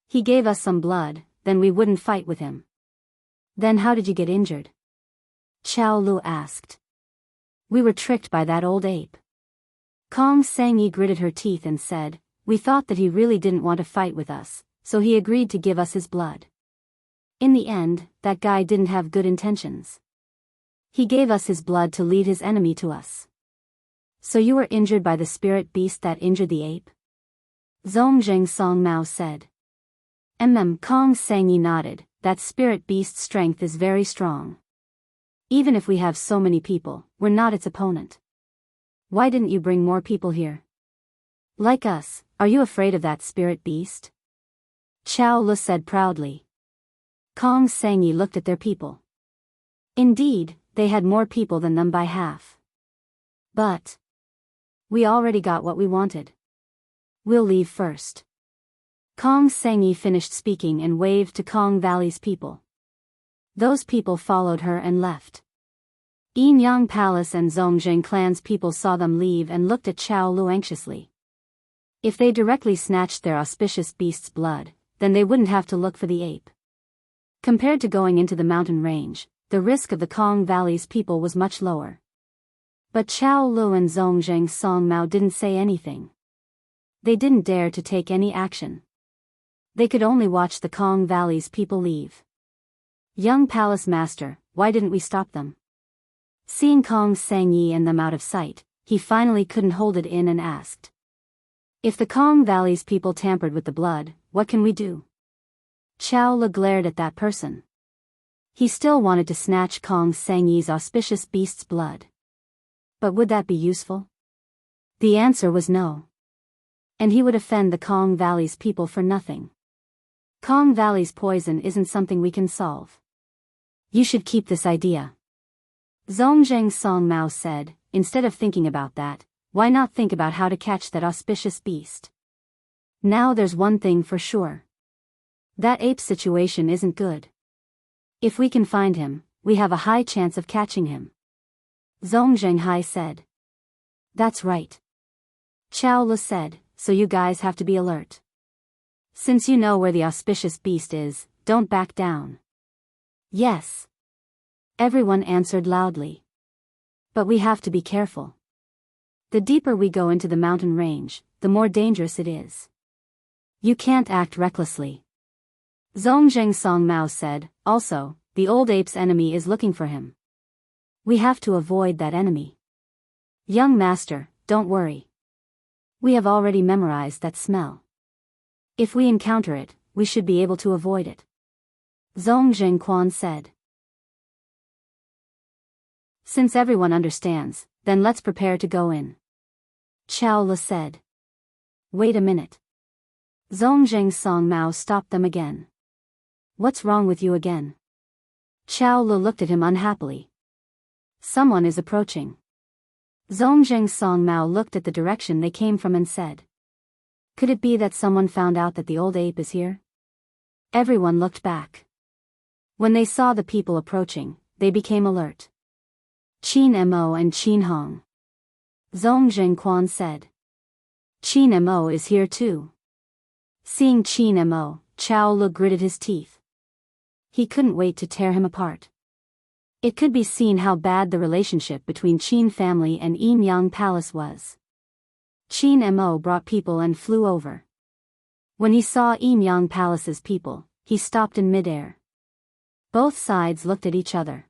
He gave us some blood, then we wouldn't fight with him. Then how did you get injured? Chao Lu asked. We were tricked by that old ape. Kong Sangyi gritted her teeth and said, we thought that he really didn't want to fight with us, so he agreed to give us his blood. In the end, that guy didn't have good intentions. He gave us his blood to lead his enemy to us. So you were injured by the spirit beast that injured the ape? Zongjing Song Mao said. Kong Sangyi nodded, that spirit beast's strength is very strong. Even if we have so many people, we're not its opponent. Why didn't you bring more people here? Like us, are you afraid of that spirit beast? Chao Lu said proudly. Kong Sangyi looked at their people. Indeed, they had more people than them by half. But We already got what we wanted. We'll leave first. Kong Sengyi finished speaking and waved to Kong Valley's people. Those people followed her and left. Yinyang Palace and Zhongjing clan's people saw them leave and looked at Chao Lu anxiously. If they directly snatched their auspicious beast's blood, then they wouldn't have to look for the ape. Compared to going into the mountain range, the risk of the Kong Valley's people was much lower. But Chao Lu and Zhongjing Songmao didn't say anything. They didn't dare to take any action. They could only watch the Kong Valley's people leave. Young Palace Master, why didn't we stop them? Seeing Kong Sengyi and them out of sight, he finally couldn't hold it in and asked. If the Kong Valley's people tampered with the blood, what can we do? Chao Lu glared at that person. He still wanted to snatch Kong Sengyi's auspicious beast's blood. But would that be useful? The answer was no. And he would offend the Kong Valley's people for nothing. Kong Valley's poison isn't something we can solve. You should keep this idea. Zhongjing Songmao said, instead of thinking about that, why not think about how to catch that auspicious beast? Now there's one thing for sure. That ape situation isn't good. If we can find him, we have a high chance of catching him. Zhongjing Hai said. That's right. Chao Lu said, so you guys have to be alert. Since you know where the auspicious beast is, don't back down. Yes. Everyone answered loudly. But we have to be careful. The deeper we go into the mountain range, the more dangerous it is. You can't act recklessly. Zhongjing Songmao said, also, the old ape's enemy is looking for him. We have to avoid that enemy. Young master, don't worry. We have already memorized that smell. If we encounter it, we should be able to avoid it. Zhongjing Quan said. Since everyone understands, then let's prepare to go in. Chao Lu said. Wait a minute. Zhongjing Songmao stopped them again. What's wrong with you again? Chao Lu looked at him unhappily. Someone is approaching. Zhongjing Songmao looked at the direction they came from and said. Could it be that someone found out that the old ape is here? Everyone looked back. When they saw the people approaching, they became alert. Qin Mo and Qin Hong. Zhongjing Quan said. Qin Mo is here too. Seeing Qin Mo, Chao Lu gritted his teeth. He couldn't wait to tear him apart. It could be seen how bad the relationship between Qin family and Yinyang Palace was. Qin Mo brought people and flew over. When he saw Yinyang Palace's people, he stopped in midair. Both sides looked at each other.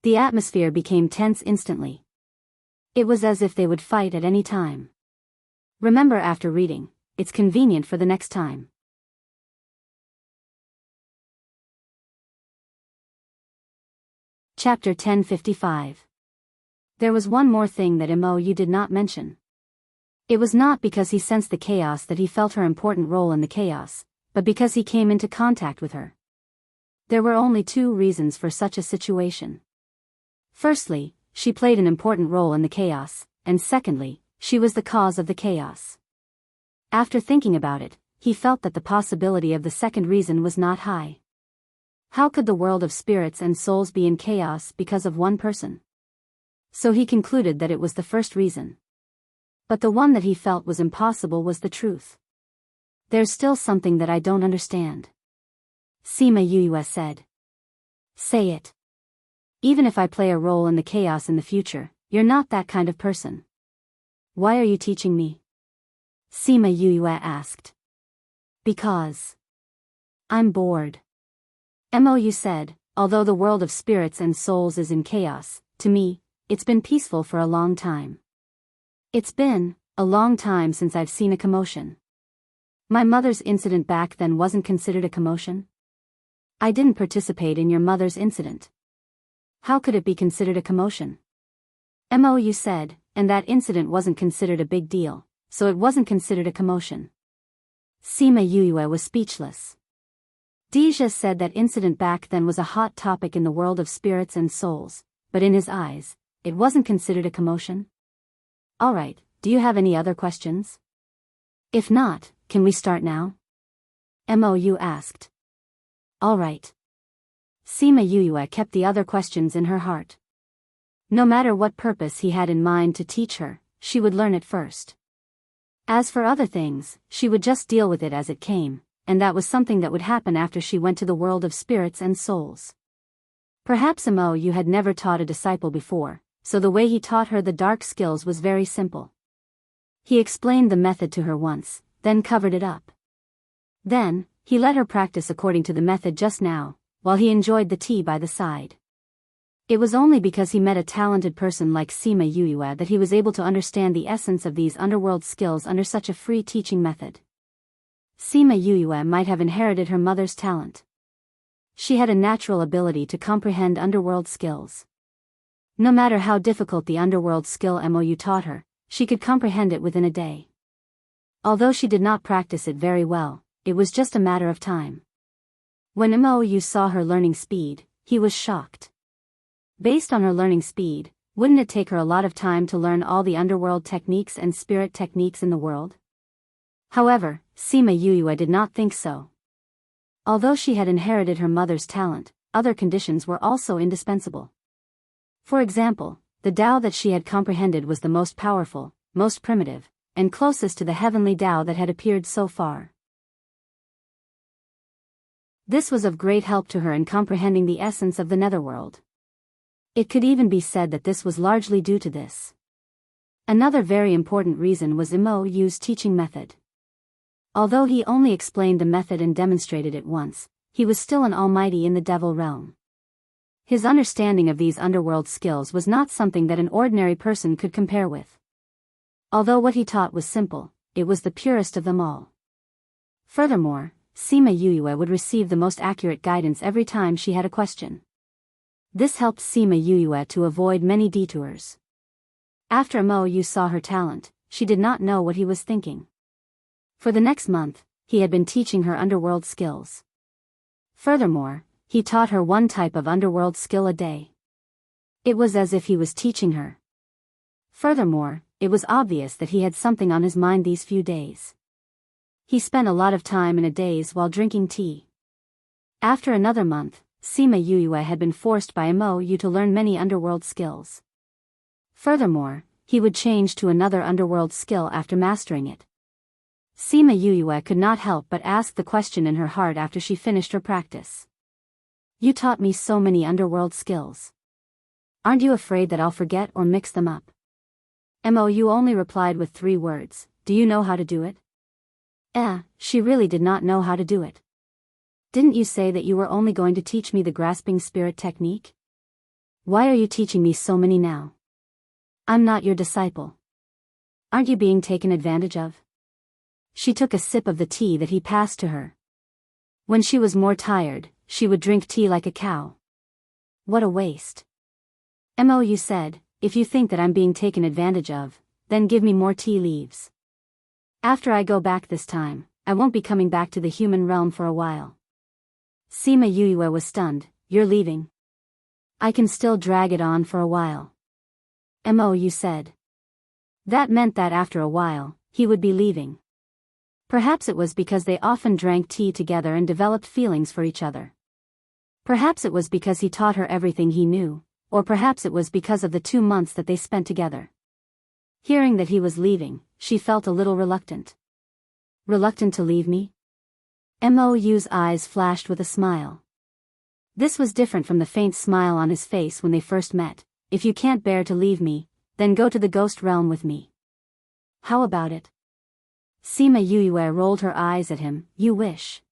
The atmosphere became tense instantly. It was as if they would fight at any time. Remember after reading, it's convenient for the next time. Chapter 1055. There was one more thing that Mo you did not mention. It was not because he sensed the chaos that he felt her important role in the chaos, but because he came into contact with her. There were only two reasons for such a situation. Firstly, she played an important role in the chaos, and secondly, she was the cause of the chaos. After thinking about it, he felt that the possibility of the second reason was not high. How could the world of spirits and souls be in chaos because of one person? So he concluded that it was the first reason. But the one that he felt was impossible was the truth. There's still something that I don't understand. Sima Yue said. Say it. Even if I play a role in the chaos in the future, you're not that kind of person. Why are you teaching me? Sima Yue asked. Because I'm bored. Mou said, although the world of spirits and souls is in chaos, to me, it's been peaceful for a long time. It's been a long time since I've seen a commotion. My mother's incident back then wasn't considered a commotion. I didn't participate in your mother's incident. How could it be considered a commotion? Mou said, and that incident wasn't considered a big deal, so it wasn't considered a commotion. Sima Yue was speechless. Deja said that incident back then was a hot topic in the world of spirits and souls, but in his eyes, it wasn't considered a commotion. Alright, do you have any other questions? If not, can we start now? Mou asked. All right. Sima Yue kept the other questions in her heart. No matter what purpose he had in mind to teach her, she would learn it first. As for other things, she would just deal with it as it came, and that was something that would happen after she went to the world of spirits and souls. Perhaps Mou had never taught a disciple before, so the way he taught her the dark skills was very simple. He explained the method to her once, then covered it up. Then, he let her practice according to the method just now, while he enjoyed the tea by the side. It was only because he met a talented person like Sima Yue that he was able to understand the essence of these underworld skills under such a free teaching method. Sima Yue might have inherited her mother's talent. She had a natural ability to comprehend underworld skills. No matter how difficult the underworld skill Mou taught her, she could comprehend it within a day. Although she did not practice it very well, it was just a matter of time. When Mou saw her learning speed, he was shocked. Based on her learning speed, wouldn't it take her a lot of time to learn all the underworld techniques and spirit techniques in the world? However, Sima Yue did not think so. Although she had inherited her mother's talent, other conditions were also indispensable. For example, the Tao that she had comprehended was the most powerful, most primitive, and closest to the heavenly Tao that had appeared so far. This was of great help to her in comprehending the essence of the netherworld. It could even be said that this was largely due to this. Another very important reason was Mou's teaching method. Although he only explained the method and demonstrated it once, he was still an almighty in the devil realm. His understanding of these underworld skills was not something that an ordinary person could compare with. Although what he taught was simple, it was the purest of them all. Furthermore, Sima Yue would receive the most accurate guidance every time she had a question. This helped Sima Yue to avoid many detours. After Mou saw her talent, she did not know what he was thinking. For the next month, he had been teaching her underworld skills. Furthermore, he taught her one type of underworld skill a day. It was as if he was teaching her. Furthermore, it was obvious that he had something on his mind these few days. He spent a lot of time in a daze while drinking tea. After another month, Sima Yue had been forced by Mou to learn many underworld skills. Furthermore, he would change to another underworld skill after mastering it. Sima Yue could not help but ask the question in her heart after she finished her practice. You taught me so many underworld skills. Aren't you afraid that I'll forget or mix them up? Mou only replied with 3 words, do you know how to do it? She really did not know how to do it. Didn't you say that you were only going to teach me the grasping spirit technique? Why are you teaching me so many now? I'm not your disciple. Aren't you being taken advantage of? She took a sip of the tea that he passed to her. When she was more tired, she would drink tea like a cow. What a waste. Mou said, if you think that I'm being taken advantage of, then give me more tea leaves. After I go back this time, I won't be coming back to the human realm for a while. Sima Yue was stunned, you're leaving? I can still drag it on for a while. Mou said. That meant that after a while, he would be leaving. Perhaps it was because they often drank tea together and developed feelings for each other. Perhaps it was because he taught her everything he knew, or perhaps it was because of the 2 months that they spent together. Hearing that he was leaving, she felt a little reluctant. Reluctant to leave me? Mou's eyes flashed with a smile. This was different from the faint smile on his face when they first met. If you can't bear to leave me, then go to the ghost realm with me. How about it? Sima Yue rolled her eyes at him, you wish.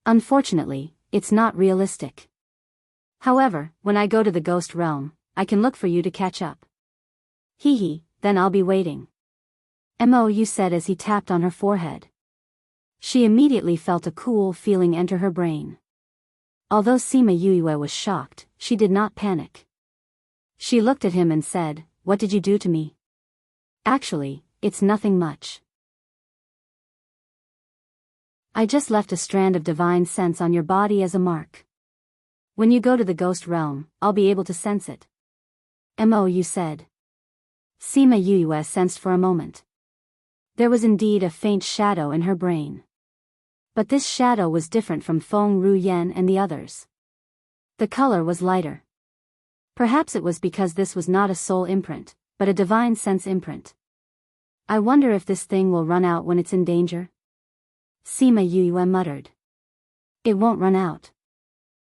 Unfortunately, it's not realistic. However, when I go to the ghost realm, I can look for you to catch up. Hee, then I'll be waiting. Mou said as he tapped on her forehead. She immediately felt a cool feeling enter her brain. Although Sima Yue was shocked, she did not panic. She looked at him and said, what did you do to me? Actually, it's nothing much. I just left a strand of divine sense on your body as a mark. When you go to the ghost realm, I'll be able to sense it. Mou said. Sima Yue sensed for a moment. There was indeed a faint shadow in her brain. But this shadow was different from Feng Ruyen and the others. The color was lighter. Perhaps it was because this was not a soul imprint, but a divine sense imprint. I wonder if this thing will run out when it's in danger? Sima Yue muttered. It won't run out.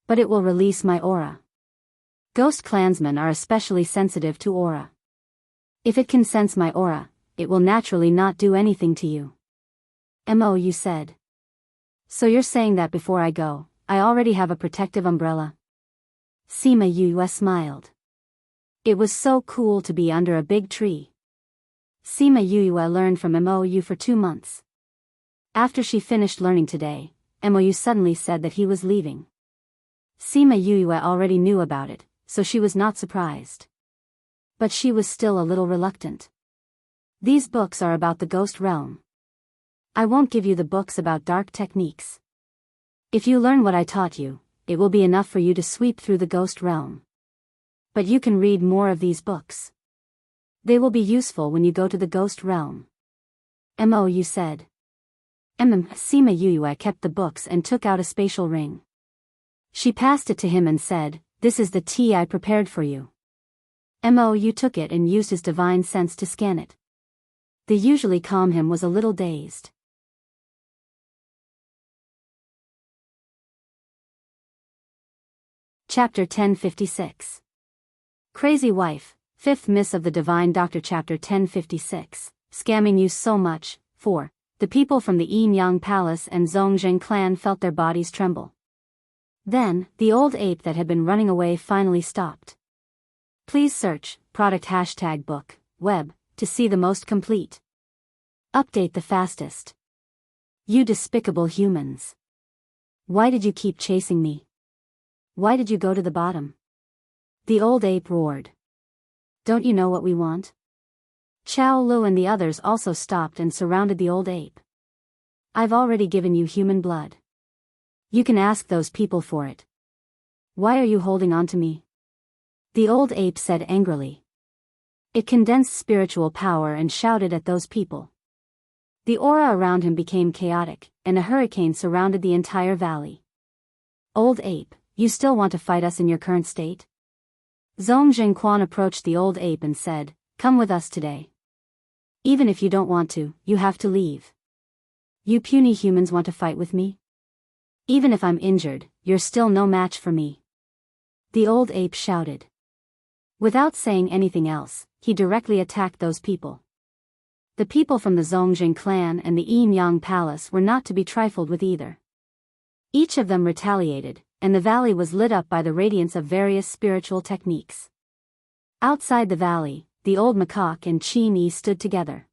But it will release my aura. Ghost clansmen are especially sensitive to aura. If it can sense my aura, it will naturally not do anything to you. You said. So you're saying that before I go, I already have a protective umbrella? Sima Yue smiled. It was so cool to be under a big tree. Sima Yue learned from Mou for 2 months. After she finished learning today, Mou suddenly said that he was leaving. Sima Yue already knew about it, so she was not surprised. But she was still a little reluctant. These books are about the ghost realm. I won't give you the books about dark techniques. If you learn what I taught you, it will be enough for you to sweep through the ghost realm. But you can read more of these books. They will be useful when you go to the ghost realm. You said. Sima Yue kept the books and took out a spatial ring. She passed it to him and said, "This is the tea I prepared for you." You took it and used his divine sense to scan it. The usually calm him was a little dazed. Chapter 1056. Crazy Wife, 5th Miss of the Divine Doctor. Chapter 1056, Scamming You So Much. 4. The people from the Yin Yang Palace and Zhongzheng clan felt their bodies tremble. Then, the old ape that had been running away finally stopped. Please search, product #book, web, to see the most complete. Update the fastest. You despicable humans. Why did you keep chasing me? Why did you go to the bottom? The old ape roared. Don't you know what we want? Chao Lu and the others also stopped and surrounded the old ape. I've already given you human blood. You can ask those people for it. Why are you holding on to me? The old ape said angrily. It condensed spiritual power and shouted at those people. The aura around him became chaotic, and a hurricane surrounded the entire valley. Old ape, you still want to fight us in your current state? Zhong Zhengquan approached the old ape and said, "Come with us today. Even if you don't want to, you have to leave. You puny humans want to fight with me? Even if I'm injured, you're still no match for me." The old ape shouted. Without saying anything else, he directly attacked those people. The people from the Zhongzheng clan and the Yin Yang Palace were not to be trifled with either. Each of them retaliated, and the valley was lit up by the radiance of various spiritual techniques. Outside the valley, the old macaque and Qin Yi stood together.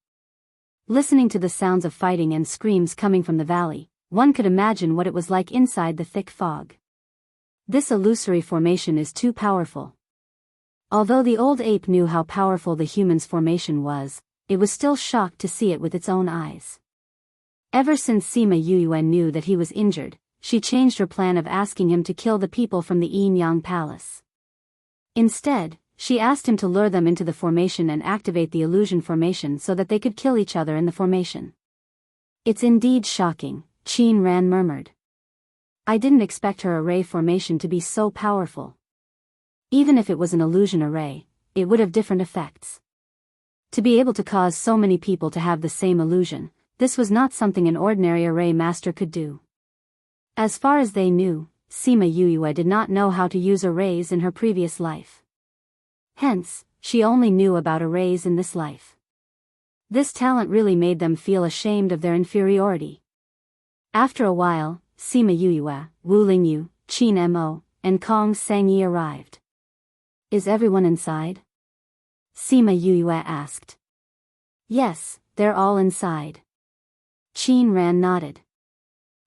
Listening to the sounds of fighting and screams coming from the valley, one could imagine what it was like inside the thick fog. This illusory formation is too powerful. Although the old ape knew how powerful the human's formation was, it was still shocked to see it with its own eyes. Ever since Sima Yue knew that he was injured, she changed her plan of asking him to kill the people from the Yin Yang Palace. Instead, she asked him to lure them into the formation and activate the illusion formation so that they could kill each other in the formation. It's indeed shocking, Qin Ran murmured. I didn't expect her array formation to be so powerful. Even if it was an illusion array, it would have different effects. To be able to cause so many people to have the same illusion, this was not something an ordinary array master could do. As far as they knew, Sima Yue did not know how to use arrays in her previous life. Hence, she only knew about arrays in this life. This talent really made them feel ashamed of their inferiority. After a while, Sima Yue, Wu Lingyu, Qin Mo, and Kong Sangyi arrived. Is everyone inside? Sima Yue asked. Yes, they're all inside. Qin Ran nodded.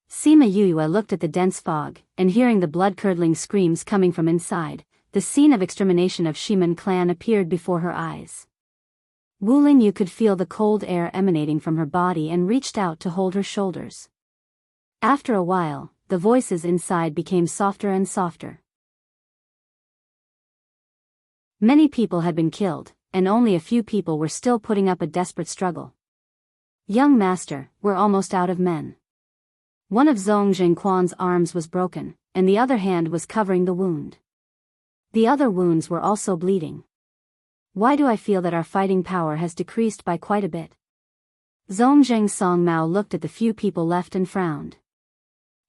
Sima Yue looked at the dense fog, and hearing the blood-curdling screams coming from inside, the scene of extermination of Shiman clan appeared before her eyes. Wu Lingyu could feel the cold air emanating from her body and reached out to hold her shoulders. After a while, the voices inside became softer and softer. Many people had been killed, and only a few people were still putting up a desperate struggle. Young master, we're almost out of men. One of Zhong Jingquan's arms was broken, and the other hand was covering the wound. The other wounds were also bleeding. Why do I feel that our fighting power has decreased by quite a bit? Zhongjing Songmao looked at the few people left and frowned.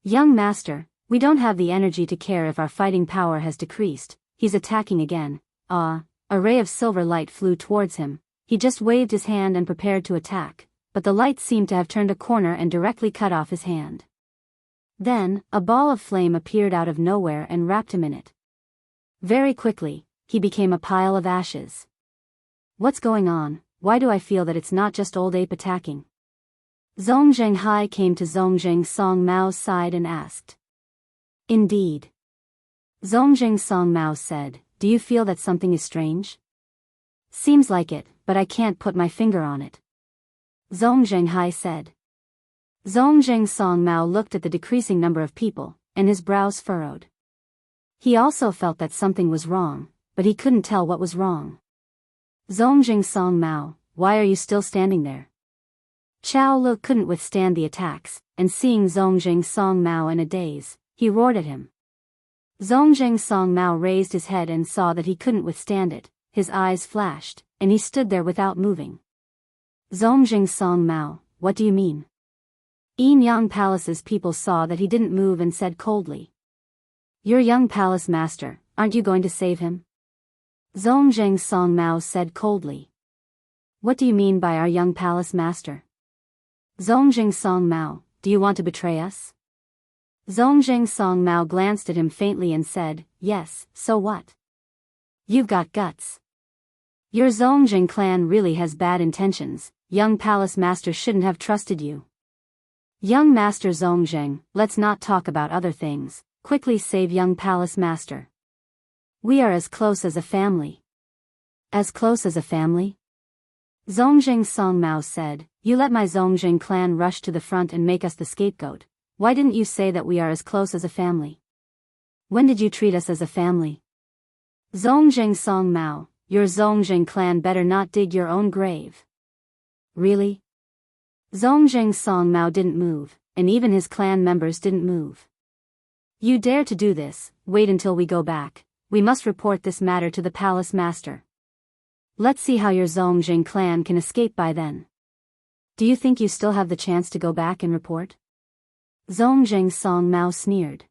Young master, we don't have the energy to care if our fighting power has decreased. He's attacking again. A ray of silver light flew towards him. He just waved his hand and prepared to attack, but the light seemed to have turned a corner and directly cut off his hand. Then, a ball of flame appeared out of nowhere and wrapped him in it. Very quickly, he became a pile of ashes. What's going on? Why do I feel that it's not just old ape attacking? Zhong Zhenghai came to Zhongjing Songmao's side and asked. Indeed. Zhongjing Songmao said, do you feel that something is strange? Seems like it, but I can't put my finger on it. Zhong Zhenghai said. Zhongjing Songmao looked at the decreasing number of people, and his brows furrowed. He also felt that something was wrong, but he couldn't tell what was wrong. Zhongjing Songmao, why are you still standing there? Chao Lu couldn't withstand the attacks, and seeing Zhongjing Songmao in a daze, he roared at him. Zhongjing Songmao raised his head and saw that he couldn't withstand it. His eyes flashed, and he stood there without moving. Zhongjing Songmao, what do you mean? Yang Palace's people saw that he didn't move and said coldly. Your young palace master, aren't you going to save him? Zhongjing Songmao said coldly. What do you mean by our young palace master? Zhongjing Songmao, do you want to betray us? Zhongjing Songmao glanced at him faintly and said, yes, so what? You've got guts. Your Zhongjing clan really has bad intentions. Young palace master shouldn't have trusted you. Young master Zhongjing, let's not talk about other things. Quickly save young palace master. We are as close as a family. As close as a family? Zhongjing Songmao said, you let my Zhongjing clan rush to the front and make us the scapegoat. Why didn't you say that we are as close as a family? When did you treat us as a family? Zhongjing Songmao, your Zhongjing clan better not dig your own grave. Really? Zhongjing Songmao didn't move, and even his clan members didn't move. You dare to do this? Wait until we go back. We must report this matter to the palace master. Let's see how your Zhongjing clan can escape by then. Do you think you still have the chance to go back and report? Zhongjing Songmao sneered.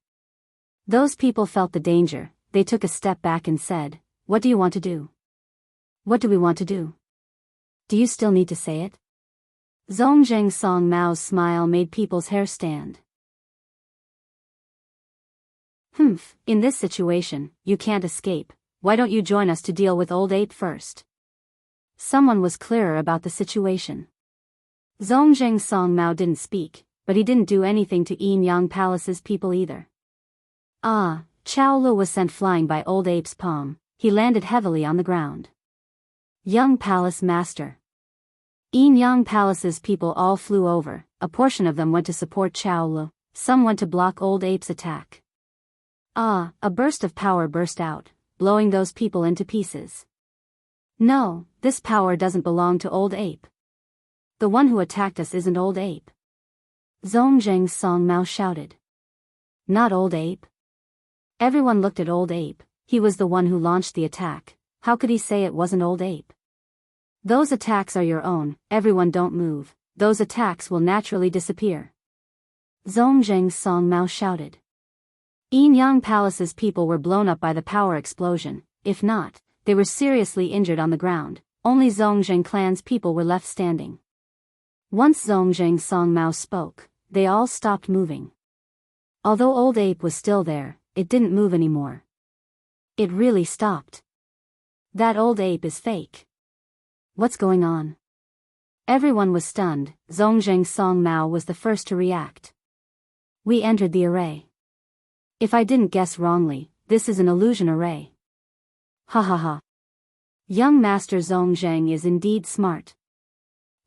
Those people felt the danger. They took a step back and said, what do you want to do? What do we want to do? Do you still need to say it? Zhongjing Songmao's smile made people's hair stand. In this situation, you can't escape. Why don't you join us to deal with old ape first? Someone was clearer about the situation. Zhongjing Songmao didn't speak, but he didn't do anything to Yang Palace's people either. Chao Lu was sent flying by old ape's palm. He landed heavily on the ground. Young palace master. Yang Palace's people all flew over. A portion of them went to support Chao Lu. Some went to block old ape's attack. A burst of power burst out, blowing those people into pieces. No, this power doesn't belong to old ape. The one who attacked us isn't old ape. Zhongjing Songmao shouted. Not old ape? Everyone looked at old ape. He was the one who launched the attack. How could he say it wasn't old ape? Those attacks are your own. Everyone don't move. Those attacks will naturally disappear. Zhongjing Songmao shouted. Yang Palace's people were blown up by the power explosion. If not, they were seriously injured on the ground. Only Zhongjing clan's people were left standing. Once Zhongjing Songmao spoke, they all stopped moving. Although old ape was still there, it didn't move anymore. It really stopped. That old ape is fake. What's going on? Everyone was stunned. Zhongjing Songmao was the first to react. We entered the array. If I didn't guess wrongly, this is an illusion array. Ha ha ha. Young Master Zhongjing is indeed smart.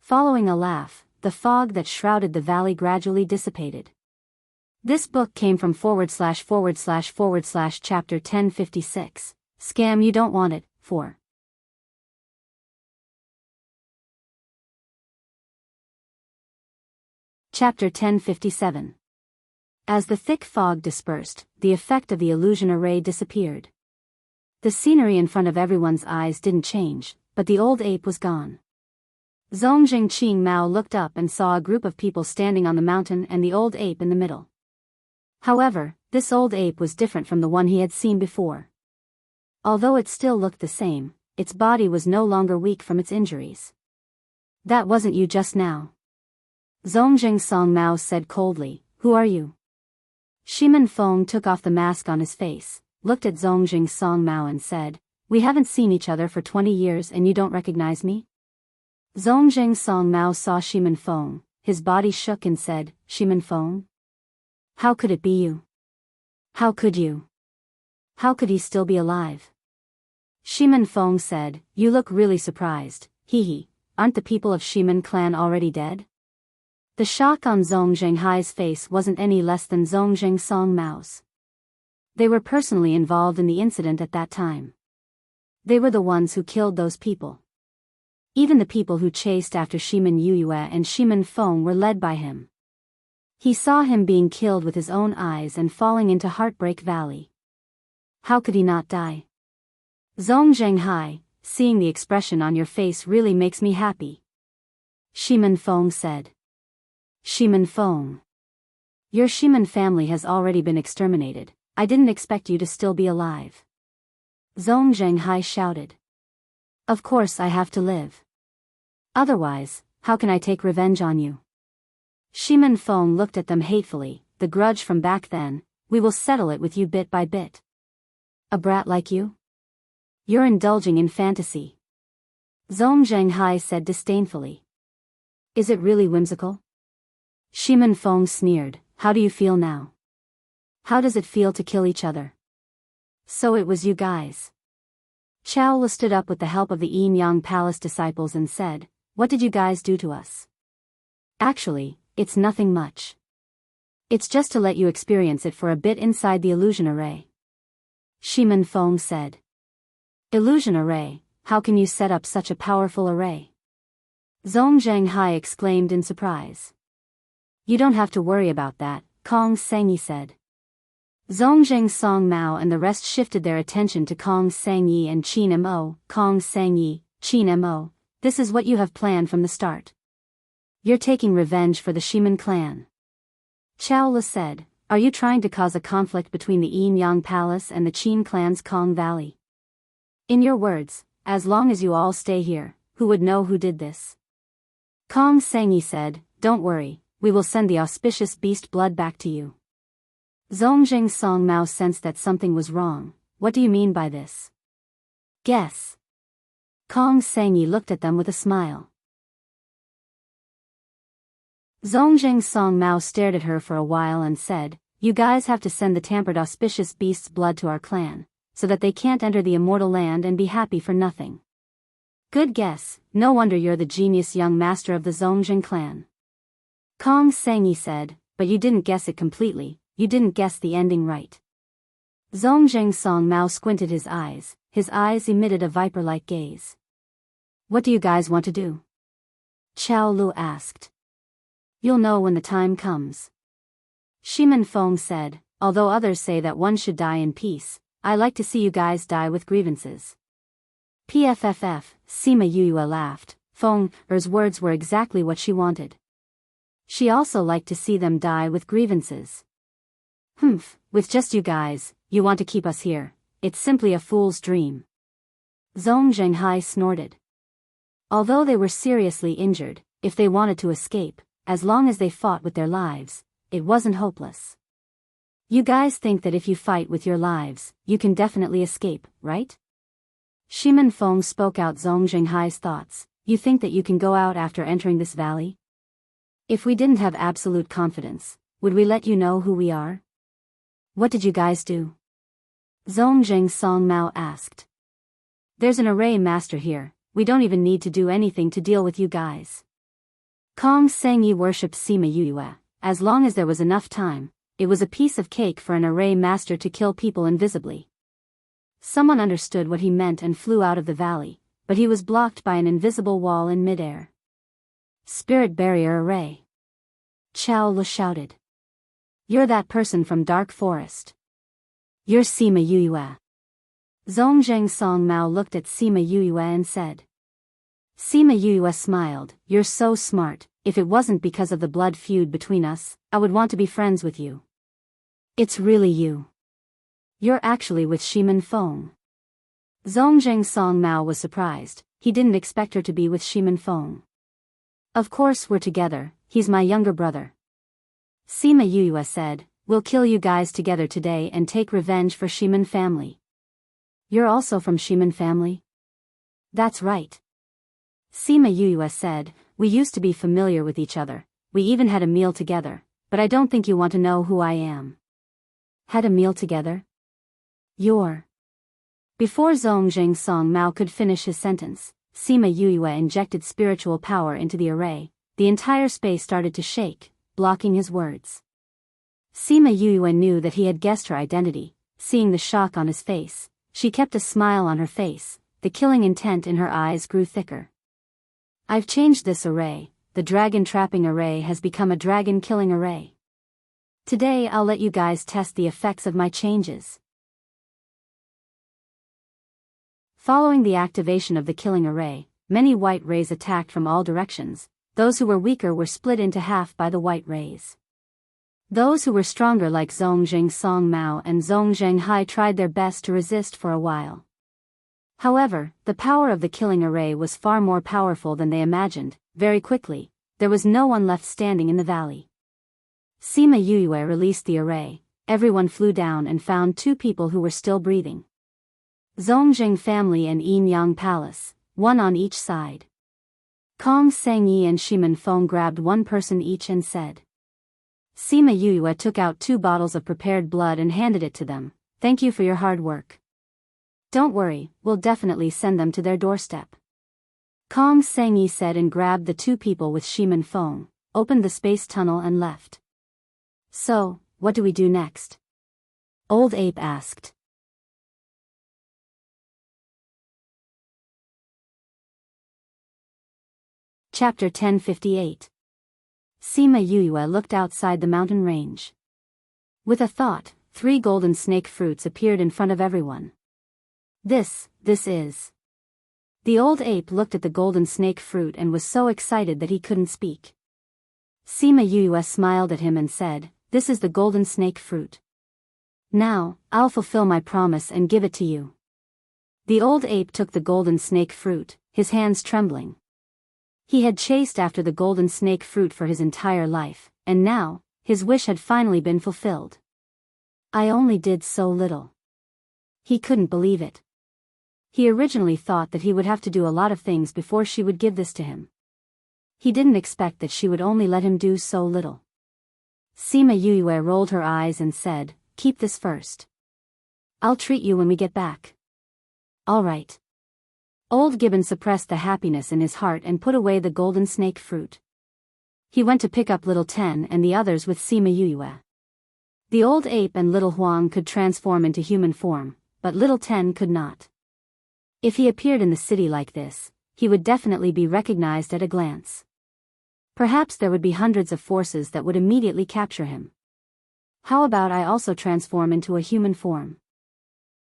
Following a laugh, the fog that shrouded the valley gradually dissipated. This book came from // chapter 1056. Scam you don't want it, 4. Chapter 1057. As the thick fog dispersed, the effect of the illusion array disappeared. The scenery in front of everyone's eyes didn't change, but the old ape was gone. Zongjing Qing Mao looked up and saw a group of people standing on the mountain and the old ape in the middle. However, this old ape was different from the one he had seen before. Although it still looked the same, its body was no longer weak from its injuries. "That wasn't you just now," Zongjing Song Mao said coldly. "Who are you?" Shimin Feng took off the mask on his face, looked at Zongjing Song Mao and said, "We haven't seen each other for 20 years and you don't recognize me?" Zongjing Song Mao saw Shimin Feng, his body shook and said, "Shimin Feng? How could it be you? How could you? How could he still be alive?" Shimin Feng said, "You look really surprised, hee. Aren't the people of Shimin clan already dead?" The shock on Zongjing Hai's face wasn't any less than Zongjing Song Mao's. They were personally involved in the incident at that time. They were the ones who killed those people. Even the people who chased after Shimin Yuyue and Shimin Feng were led by him. He saw him being killed with his own eyes and falling into Heartbreak Valley. How could he not die? Zongjing Hai, seeing the expression on your face really makes me happy, Shimin Feng said. Shimin Feng. Your Shimin family has already been exterminated. I didn't expect you to still be alive. Zongjing Hai shouted. Of course I have to live. Otherwise, how can I take revenge on you? Shimin Feng looked at them hatefully. The grudge from back then, we will settle it with you bit by bit. A brat like you? You're indulging in fantasy, Zongjing Hai said disdainfully. Is it really whimsical? Shimin Feng sneered. How do you feel now? How does it feel to kill each other? So it was you guys. Chao Lu stood up with the help of the Yin Yang Palace disciples and said, "What did you guys do to us?" Actually, it's nothing much. It's just to let you experience it for a bit inside the illusion array, Shimin Feng said. Illusion array? How can you set up such a powerful array? Zongjing Hai exclaimed in surprise. You don't have to worry about that, Kong Sengyi said. Zongjing Song Mao and the rest shifted their attention to Kong Sengyi and Qin Mo. Kong Sengyi, Qin Mo, this is what you have planned from the start. You're taking revenge for the Shimin clan. Chao Lu said, are you trying to cause a conflict between the Yin Yang Palace and the Qin clan's Kong Valley? In your words, as long as you all stay here, who would know who did this? Kong Sengyi said, don't worry, we will send the auspicious beast blood back to you. Zongjing Song Mao sensed that something was wrong. What do you mean by this? Guess. Kong Sengyi looked at them with a smile. Zongjing Song Mao stared at her for a while and said, you guys have to send the tampered auspicious beast's blood to our clan, so that they can't enter the immortal land and be happy for nothing. Good guess, no wonder you're the genius young master of the Zongjing clan. Kong Sengyi said, but you didn't guess it completely, you didn't guess the ending right. Zongjing Song Mao squinted his eyes emitted a viper-like gaze. What do you guys want to do? Chao Lu asked. You'll know when the time comes. Shimin Feng said, although others say that one should die in peace, I like to see you guys die with grievances. PFFF, Sima Yuyue laughed. Feng's words were exactly what she wanted. She also liked to see them die with grievances. With just you guys, you want to keep us here. It's simply a fool's dream. Zongjing Hai snorted. Although they were seriously injured, if they wanted to escape, as long as they fought with their lives, it wasn't hopeless. You guys think that if you fight with your lives, you can definitely escape, right? Shimin Feng spoke out Zongjing Hai's thoughts. You think that you can go out after entering this valley? If we didn't have absolute confidence, would we let you know who we are? What did you guys do? Zongjing Song Mao asked. There's an array master here, we don't even need to do anything to deal with you guys. Kong Sengyi worshipped Sima Yuyue. As long as there was enough time, it was a piece of cake for an array master to kill people invisibly. Someone understood what he meant and flew out of the valley, but he was blocked by an invisible wall in midair. Spirit barrier array. Chao Lu shouted. You're that person from Dark Forest. You're Sima Yuyue. Zhongzheng Song Mao looked at Sima Yuyue and said. Sima Yuyue smiled, you're so smart, if it wasn't because of the blood feud between us, I would want to be friends with you. It's really you. You're actually with Shimin Feng. Zhongzheng Song Mao was surprised, he didn't expect her to be with Shimin Feng. Of course we're together, he's my younger brother. Sima Yuyue said, we'll kill you guys together today and take revenge for Shimin family. You're also from Shimin family? That's right. Sima Yuyue said, we used to be familiar with each other, we even had a meal together, but I don't think you want to know who I am. Had a meal together? You're. Before Zhongzheng Song Mao could finish his sentence, Sima Yuyue injected spiritual power into the array, the entire space started to shake, blocking his words. Sima Yuyue knew that he had guessed her identity, seeing the shock on his face, she kept a smile on her face, the killing intent in her eyes grew thicker. I've changed this array, the dragon trapping array has become a dragon killing array. Today I'll let you guys test the effects of my changes. Following the activation of the killing array, many white rays attacked from all directions, those who were weaker were split into half by the white rays. Those who were stronger like Zhongzheng Song Mao and Zhongzheng Hai tried their best to resist for a while. However, the power of the killing array was far more powerful than they imagined. Very quickly, there was no one left standing in the valley. Sima Yuyue released the array, everyone flew down and found two people who were still breathing. Zhongzheng family and Yin Yang Palace, one on each side. Kong Sengyi and Shimin Feng grabbed one person each and said. Sima Yuyue took out 2 bottles of prepared blood and handed it to them. Thank you for your hard work. Don't worry, we'll definitely send them to their doorstep. Kong Sengyi said and grabbed the 2 people with Shimin Feng, opened the space tunnel and left. So, what do we do next? Old Ape asked. Chapter 1058. Sima Yuyue looked outside the mountain range. With a thought, 3 golden snake fruits appeared in front of everyone. This is. The old ape looked at the golden snake fruit and was so excited that he couldn't speak. Sima Yuyue smiled at him and said, this is the golden snake fruit. Now, I'll fulfill my promise and give it to you. The old ape took the golden snake fruit, his hands trembling. He had chased after the golden snake fruit for his entire life, and now, his wish had finally been fulfilled. I only did so little. He couldn't believe it. He originally thought that he would have to do a lot of things before she would give this to him. He didn't expect that she would only let him do so little. Sima Yuyue rolled her eyes and said, keep this first. I'll treat you when we get back. All right. Old Gibbon suppressed the happiness in his heart and put away the golden snake fruit. He went to pick up Little Ten and the others with Sima Yuyue. The old ape and Little Huang could transform into human form, but Little Ten could not. If he appeared in the city like this, he would definitely be recognized at a glance. Perhaps there would be hundreds of forces that would immediately capture him. How about I also transform into a human form?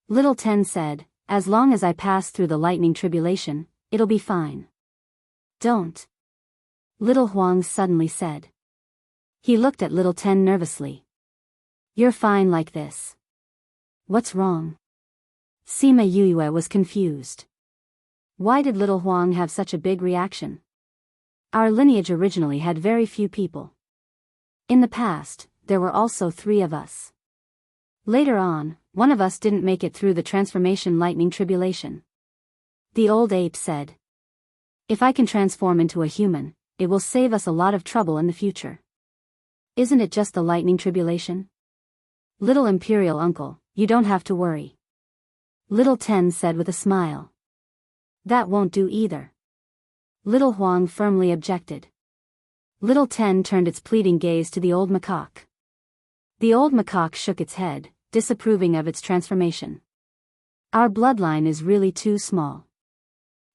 Little Ten said, as long as I pass through the lightning tribulation, it'll be fine. Don't. Little Huang suddenly said. He looked at Little Ten nervously. You're fine like this. What's wrong? Sima Yuyue was confused. Why did Little Huang have such a big reaction? Our lineage originally had very few people. In the past, there were also 3 of us. Later on, one of us didn't make it through the transformation lightning tribulation. The old ape said. If I can transform into a human, it will save us a lot of trouble in the future. Isn't it just the lightning tribulation? Little Imperial Uncle, you don't have to worry. Little Ten said with a smile. That won't do either. Little Huang firmly objected. Little Ten turned its pleading gaze to the old macaque. The old macaque shook its head, disapproving of its transformation. Our bloodline is really too small.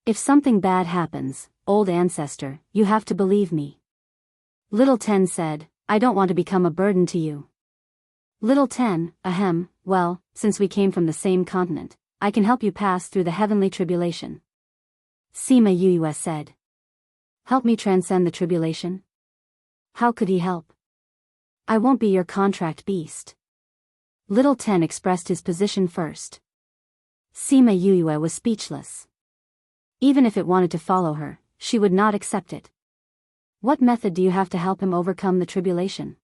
If something bad happens, old ancestor, you have to believe me. Little Ten said, I don't want to become a burden to you. Little 10, well, since we came from the same continent, I can help you pass through the heavenly tribulation. Sima Yuyue said. Help me transcend the tribulation? How could he help? I won't be your contract beast. Little 10 expressed his position first. Sima Yuyue was speechless. Even if it wanted to follow her, she would not accept it. What method do you have to help him overcome the tribulation?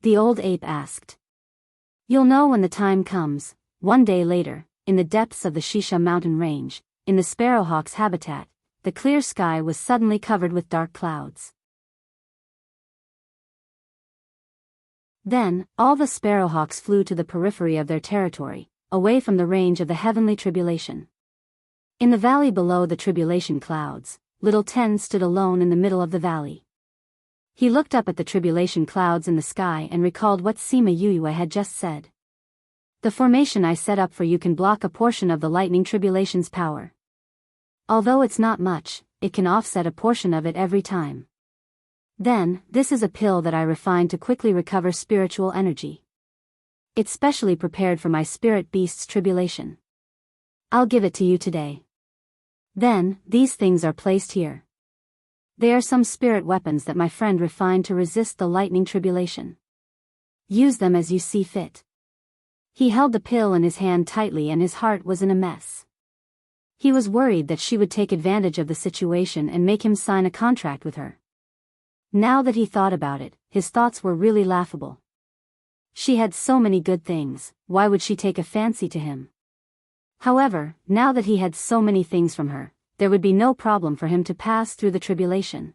The old ape asked. You'll know when the time comes. One day later, in the depths of the Shisha mountain range, in the sparrowhawk's habitat, the clear sky was suddenly covered with dark clouds. Then, all the sparrowhawks flew to the periphery of their territory, away from the range of the heavenly tribulation. In the valley below the tribulation clouds, Little 10 stood alone in the middle of the valley. He looked up at the tribulation clouds in the sky and recalled what Sima Yuyue had just said. The formation I set up for you can block a portion of the lightning tribulation's power. Although it's not much, it can offset a portion of it every time. Then, this is a pill that I refined to quickly recover spiritual energy. It's specially prepared for my spirit beast's tribulation. I'll give it to you today. Then, these things are placed here. They are some spirit weapons that my friend refined to resist the lightning tribulation. Use them as you see fit. He held the pill in his hand tightly and his heart was in a mess. He was worried that she would take advantage of the situation and make him sign a contract with her. Now that he thought about it, his thoughts were really laughable. She had so many good things, why would she take a fancy to him? However, now that he had so many things from her, there would be no problem for him to pass through the tribulation.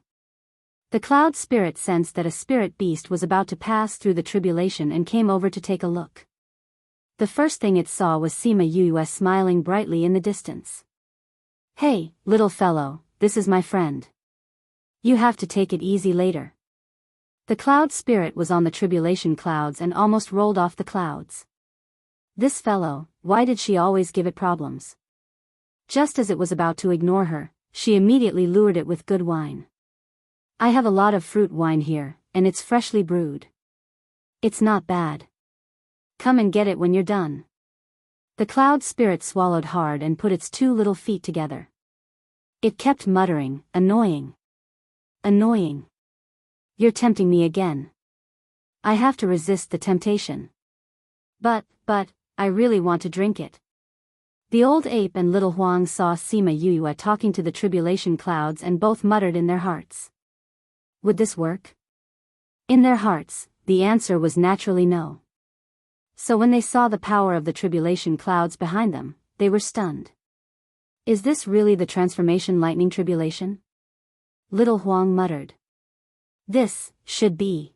The cloud spirit sensed that a spirit beast was about to pass through the tribulation and came over to take a look. The first thing it saw was Sima Yuyue smiling brightly in the distance. Hey, little fellow, this is my friend. You have to take it easy later. The cloud spirit was on the tribulation clouds and almost rolled off the clouds. This fellow, why did she always give it problems? Just as it was about to ignore her, she immediately lured it with good wine. I have a lot of fruit wine here, and it's freshly brewed. It's not bad. Come and get it when you're done. The cloud spirit swallowed hard and put its 2 little feet together. It kept muttering, annoying. Annoying. You're tempting me again. I have to resist the temptation. But, I really want to drink it. The old ape and little Huang saw Sima Yuyue talking to the tribulation clouds and both muttered in their hearts. Would this work? In their hearts, the answer was naturally no. So when they saw the power of the tribulation clouds behind them, they were stunned. Is this really the transformation lightning tribulation? Little Huang muttered. This should be.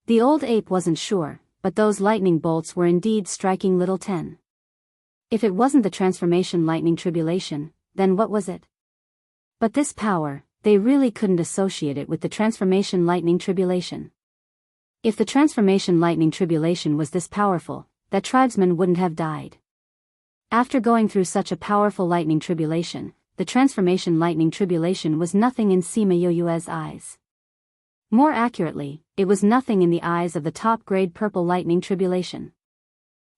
The old ape wasn't sure, but those lightning bolts were indeed striking Little 10. If it wasn't the transformation lightning tribulation, then what was it? But this power, they really couldn't associate it with the transformation lightning tribulation. If the transformation lightning tribulation was this powerful, that tribesman wouldn't have died. After going through such a powerful lightning tribulation, the transformation lightning tribulation was nothing in Sima Yuyue's eyes. More accurately, it was nothing in the eyes of the top-grade purple lightning tribulation.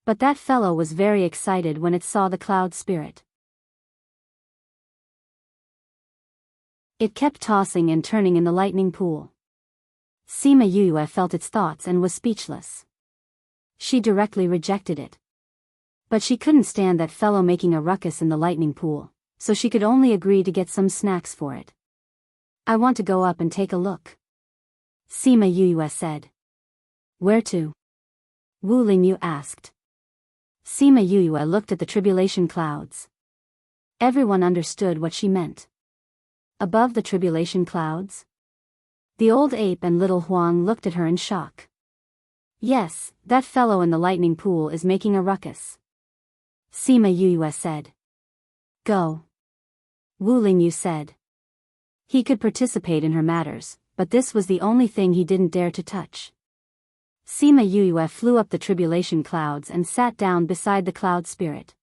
But that fellow was very excited when it saw the cloud spirit. It kept tossing and turning in the lightning pool. Sima Yuyue felt its thoughts and was speechless. She directly rejected it. But she couldn't stand that fellow making a ruckus in the lightning pool, so she could only agree to get some snacks for it. I want to go up and take a look. Sima Yuyue said. Where to? Wu Lingyu asked. Sima Yuyue looked at the tribulation clouds. Everyone understood what she meant. Above the tribulation clouds? The old ape and little Huang looked at her in shock. Yes, that fellow in the lightning pool is making a ruckus. Sima Yuyue said. Go. Wu Lingyu said. He could participate in her matters, but this was the only thing he didn't dare to touch. Sima Yuyue flew up the tribulation clouds and sat down beside the cloud spirit.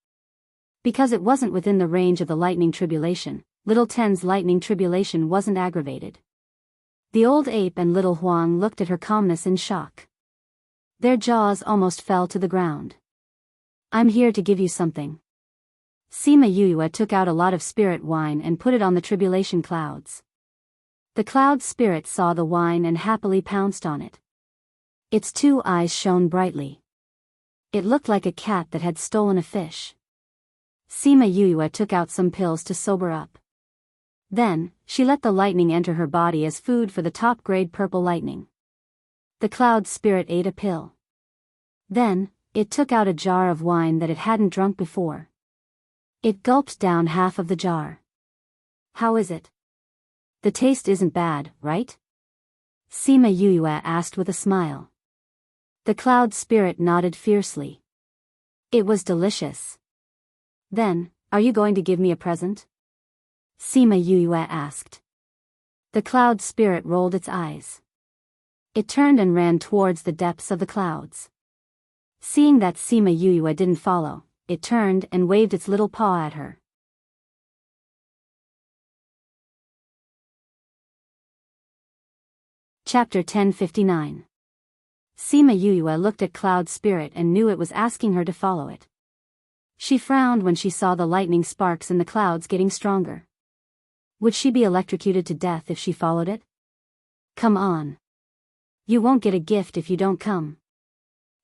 Because it wasn't within the range of the lightning tribulation, Little 10's lightning tribulation wasn't aggravated. The old ape and little Huang looked at her calmness in shock. Their jaws almost fell to the ground. I'm here to give you something. Sima Yuyue took out a lot of spirit wine and put it on the tribulation clouds. The cloud spirit saw the wine and happily pounced on it. Its 2 eyes shone brightly. It looked like a cat that had stolen a fish. Sima Yuyue took out some pills to sober up. Then, she let the lightning enter her body as food for the top-grade purple lightning. The cloud spirit ate a pill. Then, it took out a jar of wine that it hadn't drunk before. It gulped down half of the jar. How is it? The taste isn't bad, right? Sima Yuyue asked with a smile. The cloud spirit nodded fiercely. It was delicious. Then, are you going to give me a present? Sima Yuyue asked. The cloud spirit rolled its eyes. It turned and ran towards the depths of the clouds. Seeing that Sima Yuyue didn't follow, it turned and waved its little paw at her. Chapter 1059. Sima Yuyue looked at Cloud Spirit and knew it was asking her to follow it. She frowned when she saw the lightning sparks in the clouds getting stronger. Would she be electrocuted to death if she followed it? Come on. You won't get a gift if you don't come.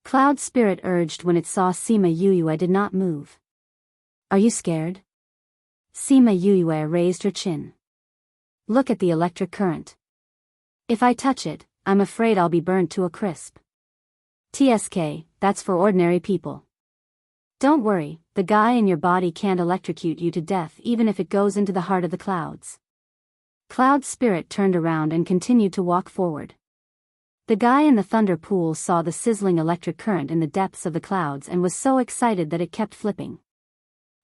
Cloud Spirit urged when it saw Sima Yuyue did not move. Are you scared? Sima Yuyue raised her chin. Look at the electric current. If I touch it, I'm afraid I'll be burnt to a crisp. TSK, that's for ordinary people. Don't worry, the guy in your body can't electrocute you to death even if it goes into the heart of the clouds. Cloud Spirit turned around and continued to walk forward. The guy in the thunder pool saw the sizzling electric current in the depths of the clouds and was so excited that it kept flipping.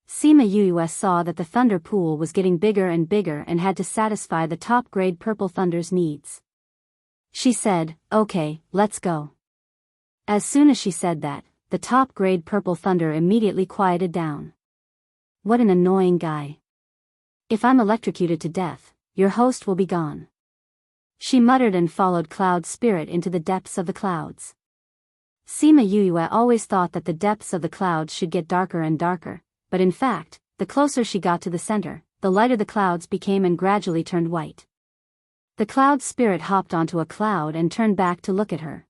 Sima Yuyue saw that the thunder pool was getting bigger and bigger and had to satisfy the top-grade purple thunder's needs. She said, "Okay, let's go." As soon as she said that, the top-grade purple thunder immediately quieted down. What an annoying guy. If I'm electrocuted to death, your host will be gone. She muttered and followed Cloud Spirit into the depths of the clouds. Sima Yuyue always thought that the depths of the clouds should get darker and darker, but in fact, the closer she got to the center, the lighter the clouds became and gradually turned white. The Cloud Spirit hopped onto a cloud and turned back to look at her.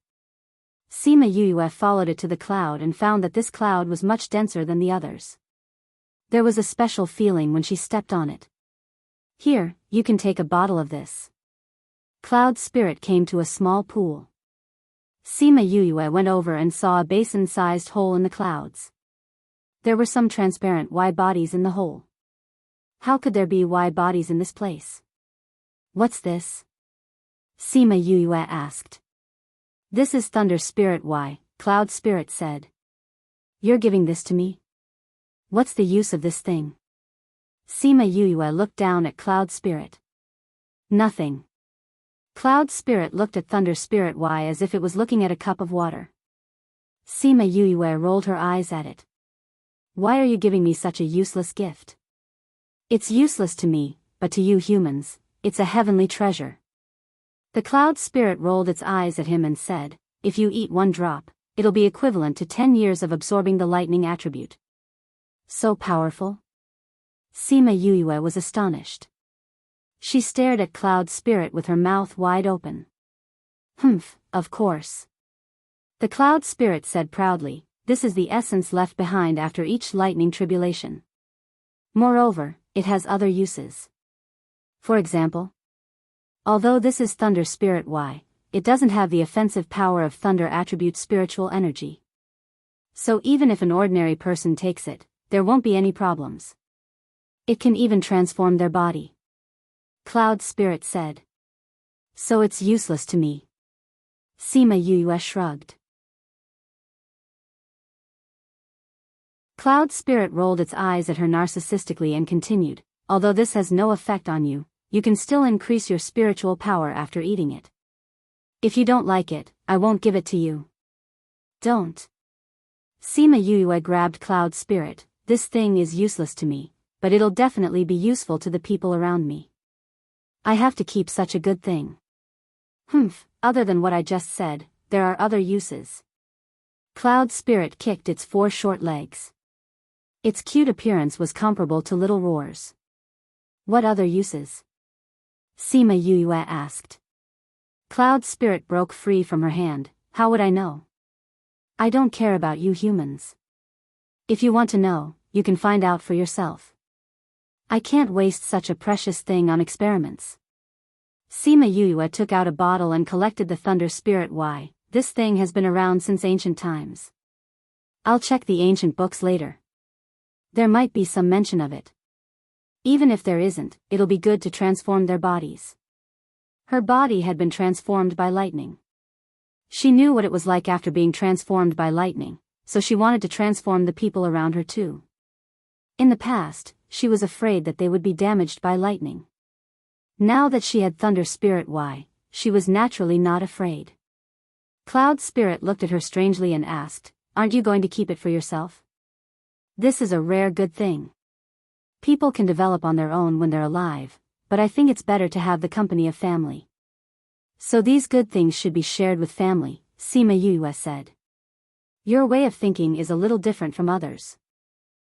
Sima Yuyue followed it to the cloud and found that this cloud was much denser than the others. There was a special feeling when she stepped on it. Here, you can take a bottle of this. Cloud Spirit came to a small pool. Sima Yuyue went over and saw a basin-sized hole in the clouds. There were some transparent Y bodies in the hole. How could there be Y bodies in this place? What's this? Sima Yuyue asked. This is Thunder Spirit Y, Cloud Spirit said. You're giving this to me? What's the use of this thing? Sima Yuyue looked down at Cloud Spirit. Nothing. Cloud Spirit looked at Thunder Spirit Y as if it was looking at a cup of water. Sima Yuyue rolled her eyes at it. Why are you giving me such a useless gift? It's useless to me, but to you humans, it's a heavenly treasure. The Cloud Spirit rolled its eyes at him and said, if you eat 1 drop, it'll be equivalent to 10 years of absorbing the lightning attribute. So powerful? Sima Yuyue was astonished. She stared at Cloud Spirit with her mouth wide open. Humph, of course. The Cloud Spirit said proudly, this is the essence left behind after each lightning tribulation. Moreover, it has other uses. For example, although this is Thunder Spirit Y, it doesn't have the offensive power of thunder attribute spiritual energy. So even if an ordinary person takes it, there won't be any problems. It can even transform their body. Cloud Spirit said. So it's useless to me. Sima Yuyue shrugged. Cloud Spirit rolled its eyes at her narcissistically and continued, although this has no effect on you, you can still increase your spiritual power after eating it. If you don't like it, I won't give it to you. Don't. Sima Yuyue grabbed Cloud Spirit, this thing is useless to me, but it'll definitely be useful to the people around me. I have to keep such a good thing. Other than what I just said, there are other uses. Cloud Spirit kicked its 4 short legs. Its cute appearance was comparable to little roars. What other uses? Sima Yue asked. Cloud Spirit broke free from her hand. How would I know? I don't care about you humans. If you want to know, you can find out for yourself. I can't waste such a precious thing on experiments. Sima Yue took out a bottle and collected the Thunder Spirit. Why, this thing has been around since ancient times. I'll check the ancient books later. There might be some mention of it. Even if there isn't, it'll be good to transform their bodies. Her body had been transformed by lightning. She knew what it was like after being transformed by lightning, so she wanted to transform the people around her too. In the past, she was afraid that they would be damaged by lightning. Now that she had Thunder Spirit, she was naturally not afraid. Cloud Spirit looked at her strangely and asked, "Aren't you going to keep it for yourself? This is a rare good thing. People can develop on their own when they're alive, but I think it's better to have the company of family. So these good things should be shared with family," Sima Yue said. Your way of thinking is a little different from others.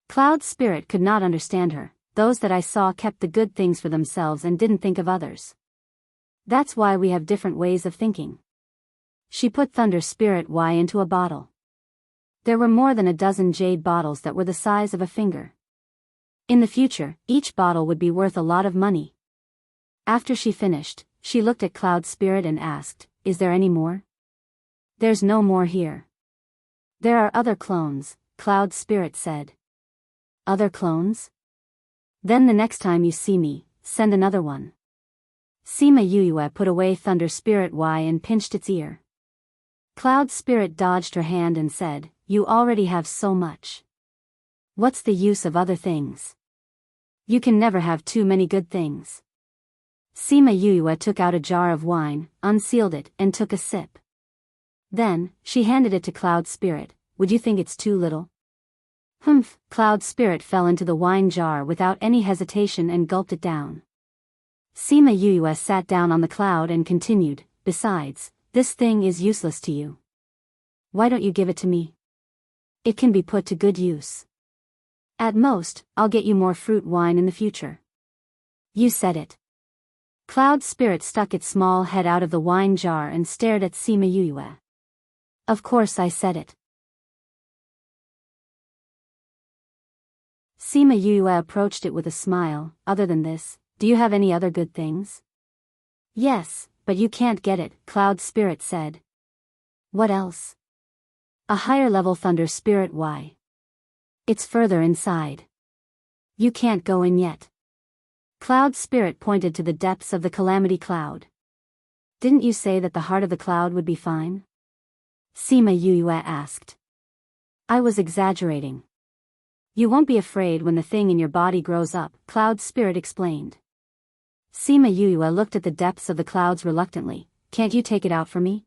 Cloud Spirit could not understand her. Those that I saw kept the good things for themselves and didn't think of others. That's why we have different ways of thinking. She put Thunder Spirit into a bottle. There were more than a dozen jade bottles that were the size of a finger. In the future, each bottle would be worth a lot of money. After she finished, she looked at Cloud Spirit and asked, "Is there any more?" "There's no more here. There are other clones," Cloud Spirit said. "Other clones? Then the next time you see me, send another one." Sima Yue put away Thunder Spirit and pinched its ear. Cloud Spirit dodged her hand and said, "You already have so much. What's the use of other things? You can never have too many good things." Sima Yue took out a jar of wine, unsealed it, and took a sip. Then, she handed it to Cloud Spirit. "Would you think it's too little?" Cloud Spirit fell into the wine jar without any hesitation and gulped it down. Sima Yue sat down on the cloud and continued, "Besides, this thing is useless to you. Why don't you give it to me? It can be put to good use. At most, I'll get you more fruit wine in the future." "You said it." Cloud Spirit stuck its small head out of the wine jar and stared at Sima Yue. "Of course I said it." Sima Yue approached it with a smile. "Other than this, do you have any other good things?" "Yes, but you can't get it," Cloud Spirit said. "What else?" "A higher level Thunder Spirit. Why? It's further inside. You can't go in yet." Cloud Spirit pointed to the depths of the Calamity Cloud. "Didn't you say that the heart of the cloud would be fine?" Sima Yue asked. "I was exaggerating. You won't be afraid when the thing in your body grows up," Cloud Spirit explained. Sima Yue looked at the depths of the clouds reluctantly. "Can't you take it out for me?"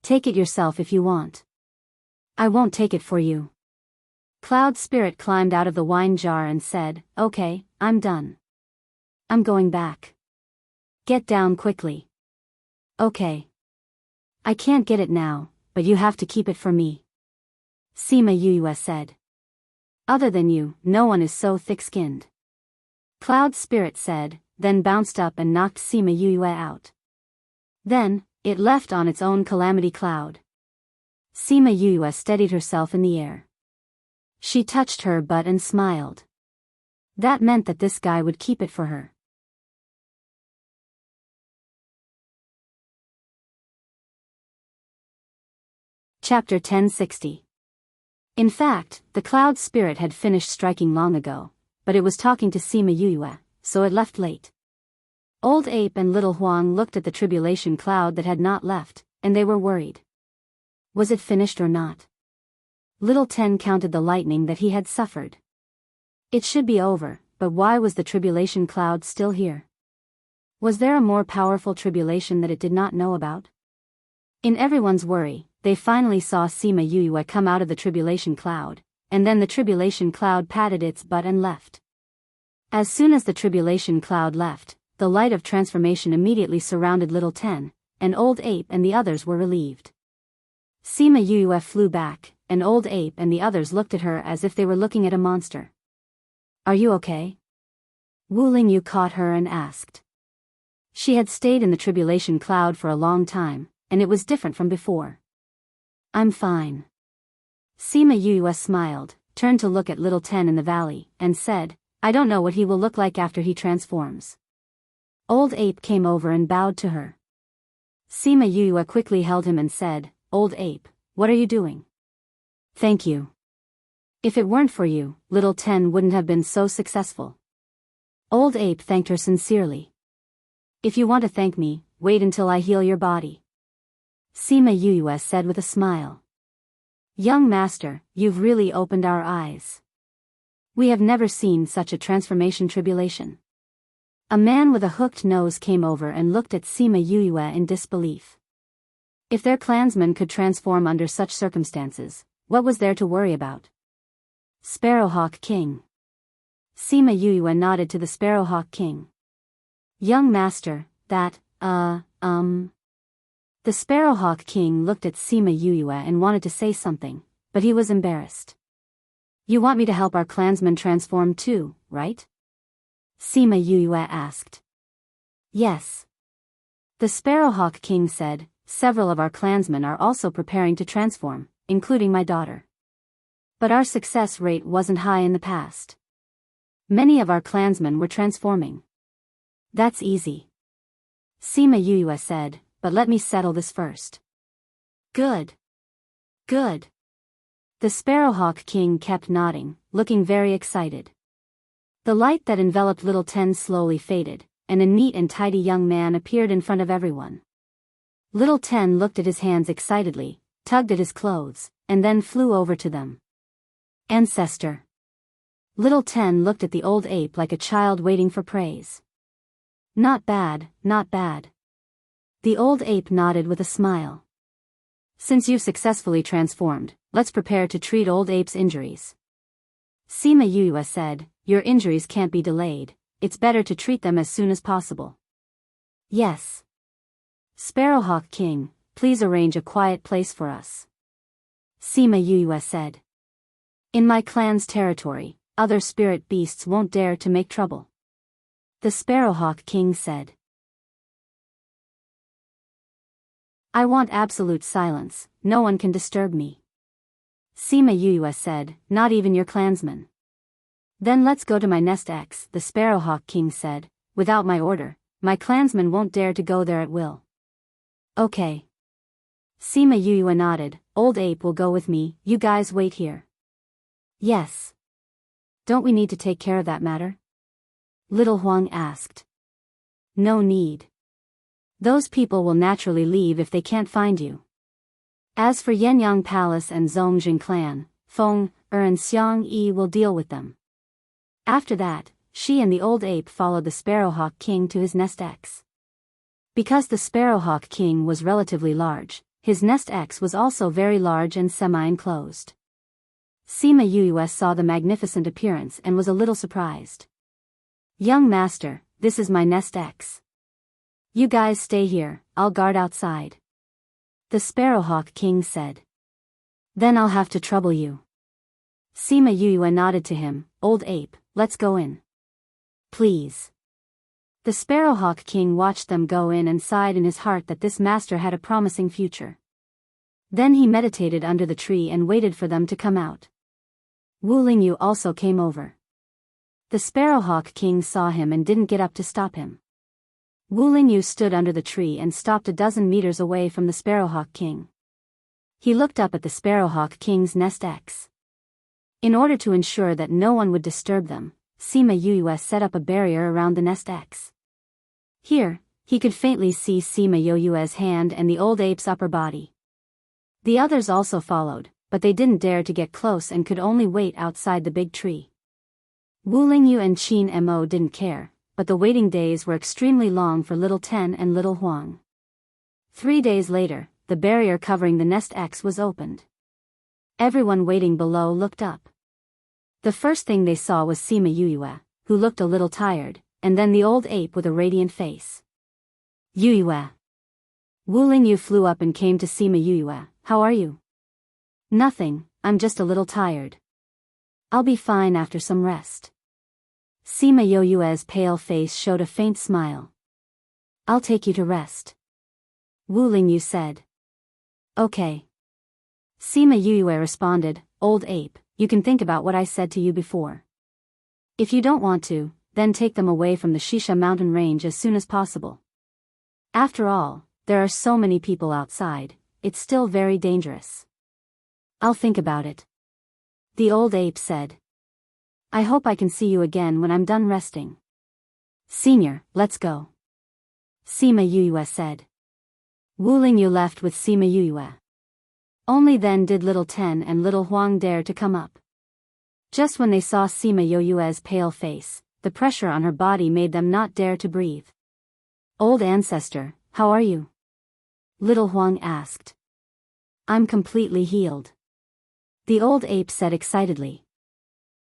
"Take it yourself if you want. I won't take it for you." Cloud Spirit climbed out of the wine jar and said, "Okay, I'm done. I'm going back. Get down quickly." "Okay. I can't get it now, but you have to keep it for me," Sima Yue said. "Other than you, no one is so thick-skinned," Cloud Spirit said, then bounced up and knocked Sima Yue out. Then, it left on its own Calamity Cloud. Sima Yue steadied herself in the air. She touched her butt and smiled. That meant that this guy would keep it for her. Chapter 1060. In fact, the Cloud Spirit had finished striking long ago, but it was talking to Sima Yue, so it left late. Old Ape and Little Huang looked at the Tribulation Cloud that had not left, and they were worried. Was it finished or not? Little Ten counted the lightning that he had suffered. It should be over, but why was the Tribulation Cloud still here? Was there a more powerful tribulation that it did not know about? In everyone's worry, they finally saw Sima Yue come out of the Tribulation Cloud, and then the Tribulation Cloud patted its butt and left. As soon as the Tribulation Cloud left, the light of transformation immediately surrounded Little Ten, and Old Ape and the others were relieved. Sima Yue flew back, and Old Ape and the others looked at her as if they were looking at a monster. Are you okay? Wu Lingyu caught her and asked. She had stayed in the tribulation cloud for a long time, and it was different from before. I'm fine. Sima Yue smiled, turned to look at little Ten in the valley, and said, I don't know what he will look like after he transforms. Old Ape came over and bowed to her. Sima Yue quickly held him and said, Old Ape, what are you doing? Thank you. If it weren't for you, little Ten wouldn't have been so successful. Old Ape thanked her sincerely. If you want to thank me, wait until I heal your body. Sima Yue said with a smile. Young master, you've really opened our eyes. We have never seen such a transformation tribulation. A man with a hooked nose came over and looked at Sima Yue in disbelief. If their clansmen could transform under such circumstances, what was there to worry about? Sparrowhawk King. Sima Yue nodded to the Sparrowhawk King. Young master, that, The Sparrowhawk King looked at Sima Yue and wanted to say something, but he was embarrassed. You want me to help our clansmen transform too, right? Sima Yue asked. Yes. The Sparrowhawk King said, several of our clansmen are also preparing to transform, including my daughter. But our success rate wasn't high in the past. Many of our clansmen were transforming. That's easy. Sima Yue said, but let me settle this first. Good. Good. The Sparrowhawk King kept nodding, looking very excited. The light that enveloped little Ten slowly faded, and a neat and tidy young man appeared in front of everyone. Little Ten looked at his hands excitedly, tugged at his clothes, and then flew over to them. Ancestor. Little Ten looked at the old ape like a child waiting for praise. Not bad, not bad. The old ape nodded with a smile. Since you've successfully transformed, let's prepare to treat old ape's injuries. Sima Yue said, your injuries can't be delayed, it's better to treat them as soon as possible. Yes. Sparrowhawk King, please arrange a quiet place for us. Sima Yue said. In my clan's territory, other spirit beasts won't dare to make trouble. The Sparrowhawk King said. I want absolute silence, no one can disturb me. Sima Yue said, not even your clansmen. Then let's go to my nest X, the Sparrowhawk King said, without my order, my clansmen won't dare to go there at will. Okay. Sima Yue nodded, Old Ape will go with me, you guys wait here. Yes. Don't we need to take care of that matter? Little Huang asked. No need. Those people will naturally leave if they can't find you. As for Yenyang Palace and Zongjing clan, Feng, and Xiang Yi will deal with them. After that, she and the old ape followed the Sparrowhawk King to his nest X. Because the Sparrowhawk King was relatively large, his nest X was also very large and semi-enclosed. Sima Yue saw the magnificent appearance and was a little surprised. Young master, this is my nest X. You guys stay here, I'll guard outside. The Sparrowhawk King said. Then I'll have to trouble you. Sima Yue nodded to him, Old Ape, let's go in. Please. The Sparrowhawk King watched them go in and sighed in his heart that this master had a promising future. Then he meditated under the tree and waited for them to come out. Wu Lingyu also came over. The Sparrowhawk King saw him and didn't get up to stop him. Wu Lingyu stood under the tree and stopped a dozen meters away from the Sparrowhawk King. He looked up at the Sparrowhawk King's nest X. In order to ensure that no one would disturb them, Sima Yue set up a barrier around the nest X. Here, he could faintly see Sima Yue's hand and the old ape's upper body. The others also followed, but they didn't dare to get close and could only wait outside the big tree. Wu Lingyu and Qin Mo didn't care, but the waiting days were extremely long for Little Ten and Little Huang. 3 days later, the barrier covering the nest X was opened. Everyone waiting below looked up. The first thing they saw was Sima Yue, who looked a little tired, and then the old ape with a radiant face. Yue. Wu Lingyu flew up and came to Sima Yuyue. How are you? Nothing, I'm just a little tired. I'll be fine after some rest. Sima Yuyue's pale face showed a faint smile. I'll take you to rest. Wu Lingyu said. Okay. Sima Yuyue responded, Old ape, you can think about what I said to you before. If you don't want to, then take them away from the Shisha mountain range as soon as possible. After all, there are so many people outside, it's still very dangerous. I'll think about it. The old ape said. I hope I can see you again when I'm done resting. Senior, let's go. Sima Yuyue said. Wu Lingyu left with Sima Yuyue. Only then did Little Ten and Little Huang dare to come up. Just when they saw Sima Yuyue's pale face, the pressure on her body made them not dare to breathe. Old ancestor, how are you? Little Huang asked. I'm completely healed. The old ape said excitedly.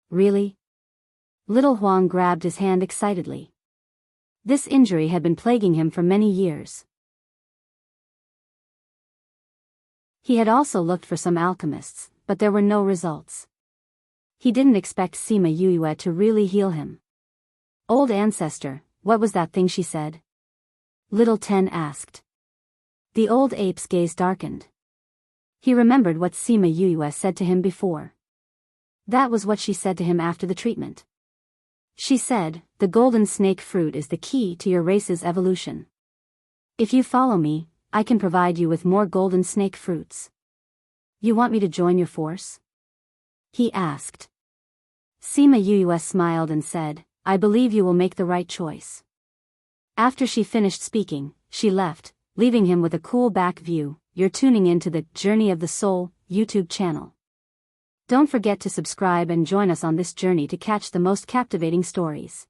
Really? Little Huang grabbed his hand excitedly. This injury had been plaguing him for many years. He had also looked for some alchemists, but there were no results. He didn't expect Sima Yuyue to really heal him. Old ancestor, what was that thing she said? Little Ten asked. The old ape's gaze darkened. He remembered what Sima Yuyue said to him before. That was what she said to him after the treatment. She said, the golden snake fruit is the key to your race's evolution. If you follow me, I can provide you with more golden snake fruits. You want me to join your force? He asked. Sima Yuyue smiled and said, I believe you will make the right choice. After she finished speaking, she left, leaving him with a cool back view. You're tuning into the Journey of the Soul YouTube channel. Don't forget to subscribe and join us on this journey to catch the most captivating stories.